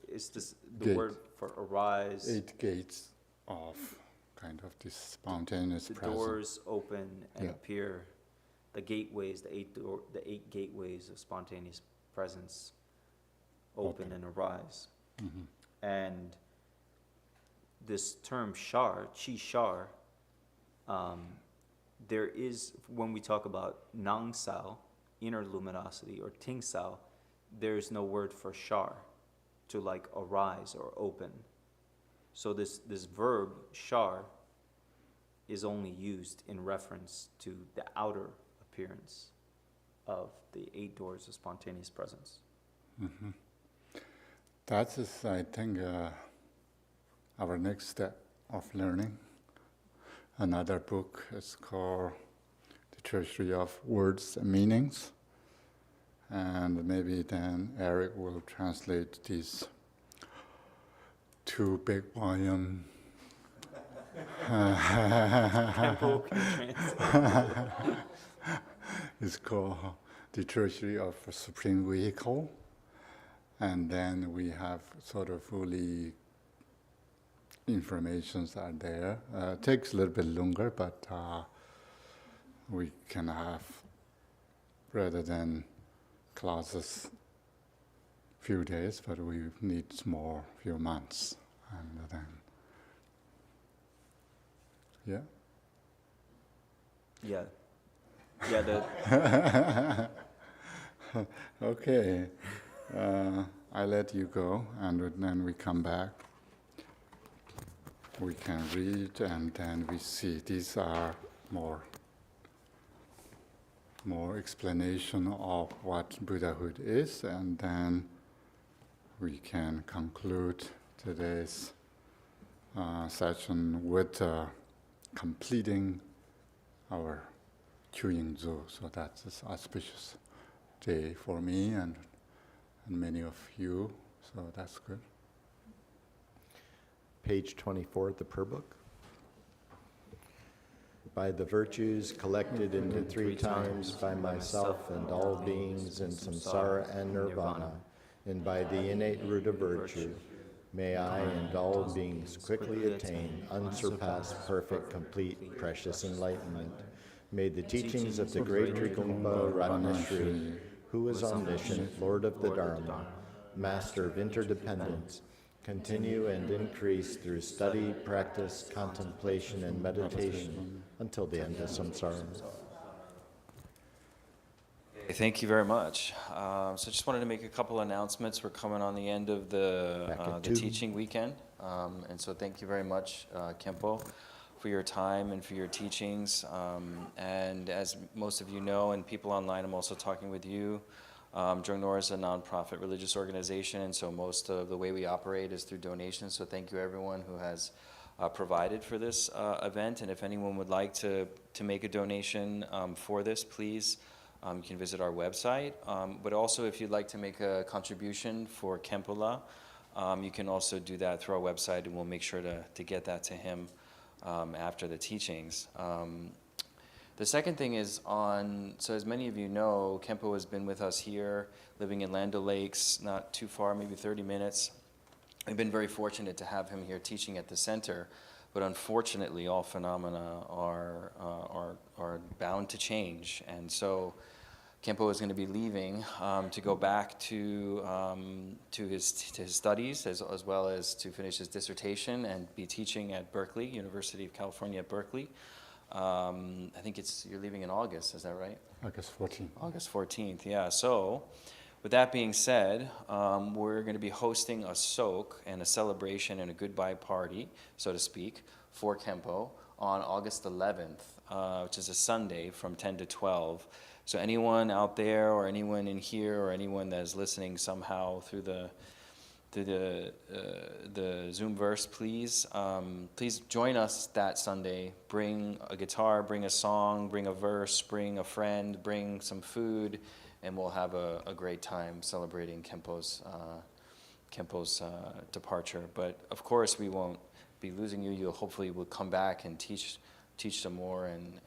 is this the Gate. word for arise? 8 gates of kind of this spontaneous The presence. doors open and Yeah. appear. The gateways, the 8 gateways of spontaneous presence open and arise. And this term shar, chi shar, there is, when we talk about nang sao, inner luminosity, or ting sao, there's no word for shar, to like arise or open. So this verb shar is only used in reference to the outer appearance of the 8 doors of spontaneous presence. That is, I think, our next step of learning. Another book is called The Treasury of Words and Meanings. And maybe then Eric will translate these 2 big volume. Khenpo can translate. It's called The Treasury of Supreme Vehicle. And then we have sort of fully informations are there. Takes a little bit longer, but we can have, rather than classes, few days, but we need more, few months, and then, yeah. Yeah. Yeah, Okay, I let you go, and then we come back. We can read, and then we see. These are more explanation of what Buddhahood is, and then we can conclude today's session with completing our Chuyingzu. So that's an auspicious day for me and many of you, so that's good. Page 24 of the prayer book. By the virtues collected into 3 times by myself and all beings in samsara and nirvana, and by the innate root of virtue, may I and all beings quickly attain unsurpassed, perfect, complete, precious enlightenment. May the teachings of the great Trigungpa Ratnashri, who is omniscient, Lord of the Dharma, Master of interdependence, continue and increase through study, practice, contemplation, and meditation until the end of samsara. Thank you very much. So just wanted to make a couple announcements. We're coming on the end of the teaching weekend. And so thank you very much, Khenpo, for your time and for your teachings. And as most of you know, and people online, I'm also talking with you. Drungnor is a nonprofit religious organization, and so most of the way we operate is through donations. So thank you everyone who has provided for this event. And if anyone would like to make a donation for this, please, you can visit our website. But also if you'd like to make a contribution for Khenpo, you can also do that through our website, and we'll make sure to get that to him after the teachings. The second thing is so as many of you know, Khenpo has been with us here, living in Land O'Lakes, not too far, maybe 30 minutes. We've been very fortunate to have him here teaching at the center, but unfortunately all phenomena are bound to change. And so Khenpo is going to be leaving to go back to his studies, as well as to finish his dissertation and be teaching at Berkeley, University of California at Berkeley. I think you're leaving in August, is that right? August 14th. August 14th, yeah. So, with that being said, we're going to be hosting a soak and a celebration and a goodbye party, so to speak, for Khenpo on August 11th, which is a Sunday from 10 to 12. So anyone out there, or anyone in here, or anyone that is listening somehow through the Zoomverse, please join us that Sunday. Bring a guitar, bring a song, bring a verse, bring a friend, bring some food, and we'll have a great time celebrating Khenpo's departure. But of course, we won't be losing you. You'll hopefully will come back and teach some more and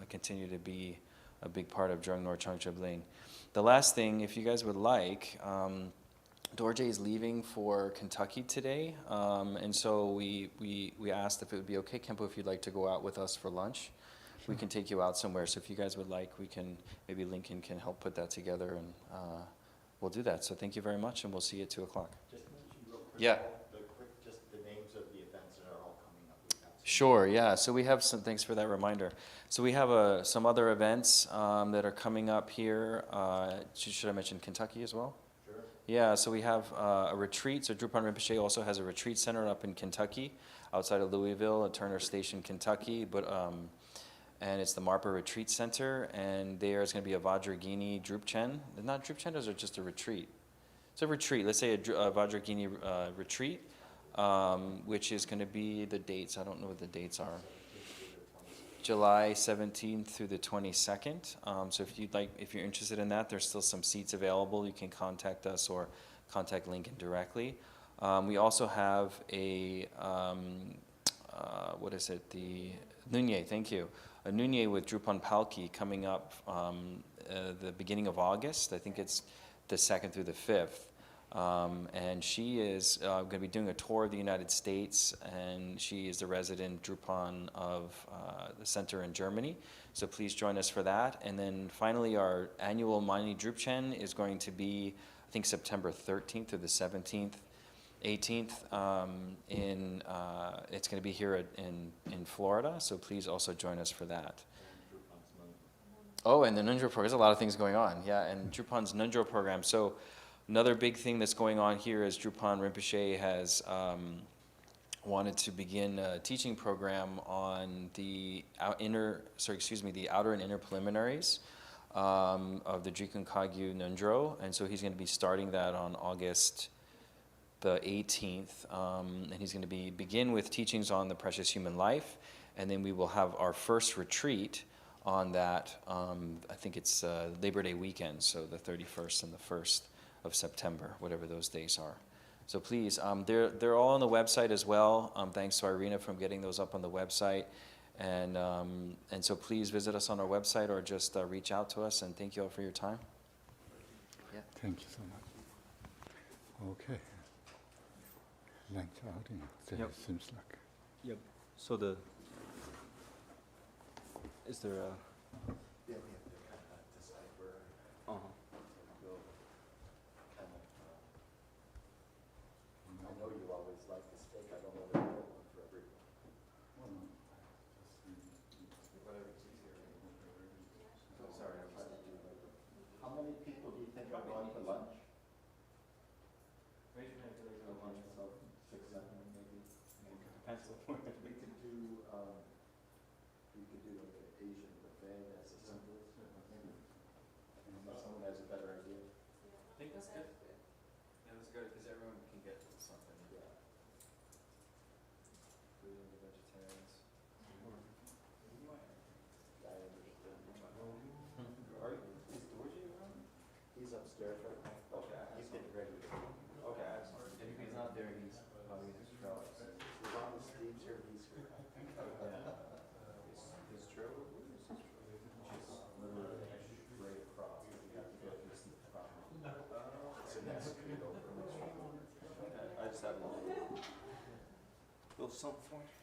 continue to be a big part of Drungnor Changchub Ling. The last thing, if you guys would like. Dorje is leaving for Kentucky today, and so we asked if it would be okay, Khenpo, if you'd like to go out with us for lunch. We can take you out somewhere, so if you guys would like, we can, maybe Lincoln can help put that together, and we'll do that. So thank you very much, and we'll see you at 2 o'clock. Just mention real quick. Yeah. Just the names of the events that are all coming up. Sure, yeah. So we have some, thanks for that reminder. So we have some other events that are coming up here. Should I mention Kentucky as well? Yeah, so we have a retreat. So Drupal Rinpoche also has a retreat center up in Kentucky, outside of Louisville, at Turner Station, Kentucky. And it's the Marpa Retreat Center, and there is going to be a Vajragini Drupchen. They're not Drupchen, those are just a retreat. It's a retreat. Let's say a Vajragini retreat which is going to be the dates. I don't know what the dates are. July 17th through the 22nd. So if you're interested in that, there's still some seats available. You can contact us or contact Lincoln directly. We also have a, the Nunye, thank you. A Nunye with Drupal Palki coming up the beginning of August. I think it's the 2nd through the 5th. And she is going to be doing a tour of the United States, and she is the resident Drupal of the center in Germany. So please join us for that. And then finally, our annual Mani Drupchen is going to be, I think, September 13th through the 17th, 18th. It's going to be here in Florida, so please also join us for that. Oh, and the Nundro program. There's a lot of things going on. Yeah, and Drupal's Nundro program. So another big thing that's going on here is Drupal Rinpoche has wanted to begin a teaching program on the outer and inner preliminaries of the Drikun Kagyu Nundro, and so he's going to be starting that on August the 18th, and he's going to begin with teachings on the precious human life, and then we will have our first retreat on that. I think it's Labor Day weekend, so the 31st and the 1st of September, whatever those days are. So please, they're all on the website as well. Thanks to Irina for getting those up on the website. And so please visit us on our website or just reach out to us, and thank you all for your time. Yeah. Thank you so much. Okay. Length outing. Yep. Seems like. Yep. So is there a? Yeah, we have to kind of decipher, go kind of, I know you always like the steak, I don't know if you want one for everyone. Whatever's easier. So sorry, I'm trying to do like, how many people do you think are going to lunch? Raise your hand if you're Lunch, so 6, 7, maybe. pencil. We could do like an Asian buffet as a symbol. Unless someone has a better idea. I think that's good. Yeah, that's good because everyone can get something. Yeah. Food and the vegetarians. I understand. Is Dorji around? He's upstairs right now. Okay. He's getting ready to. Okay, excellent. If he's not there, he's probably in his travels. As long as Steve's here, he's here. His trail? Literally right across. You have to go to the property. It's the next street over. I just have a little something for you.